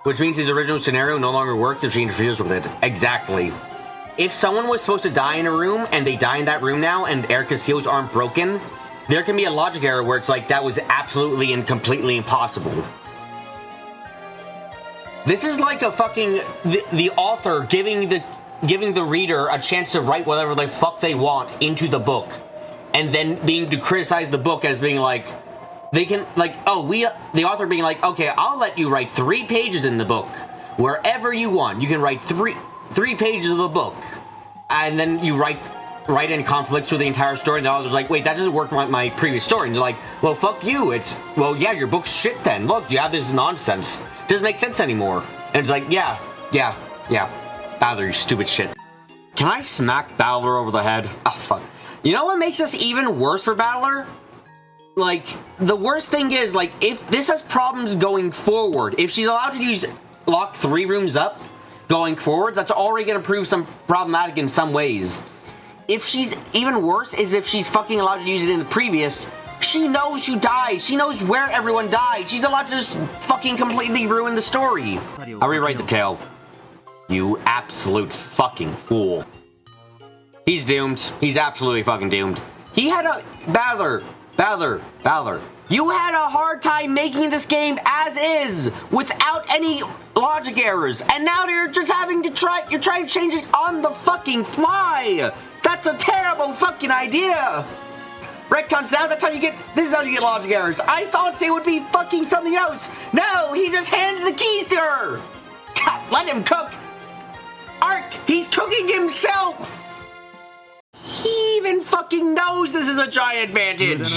Which means his original scenario no longer works if she interferes with it. Exactly. If someone was supposed to die in a room, and they die in that room now, and Erica's seals aren't broken, there can be a logic error where it's like, that was absolutely and completely impossible. This is like a fucking... The author giving the reader a chance to write whatever the fuck they want into the book, and then being to criticize the book as being like, they can, like, the author being like, okay, I'll let you write 3 pages in the book, wherever you want. You can write three pages of the book, and then you write in conflicts with the entire story, and the author's like, wait, that doesn't work with my previous story, and they're like, well, fuck you, well, yeah, your book's shit then. Look, you have this nonsense. It doesn't make sense anymore. And it's like, yeah. Balor, you stupid shit. Can I smack Balor over the head? Oh, fuck. You know what makes this even worse for Balor? Like, the worst thing is, like, if this has problems going forward, if she's allowed to lock 3 rooms up going forward, that's already going to prove some problematic in some ways. If she's even worse is if she's fucking allowed to use it in the previous, she knows who died. She knows where everyone died. She's allowed to just fucking completely ruin the story. I'll rewrite the tale. You absolute fucking fool. He's doomed. He's absolutely fucking doomed. He had a... Balor. You had a hard time making this game as is, without any logic errors, and now you're just having to you're trying to change it on the fucking fly. That's a terrible fucking idea. Retcons now, this is how you get logic errors. I thought they would be fucking something else. No, he just handed the keys to her. God, let him cook. Ark, he's cooking himself! He even fucking knows this is a giant advantage!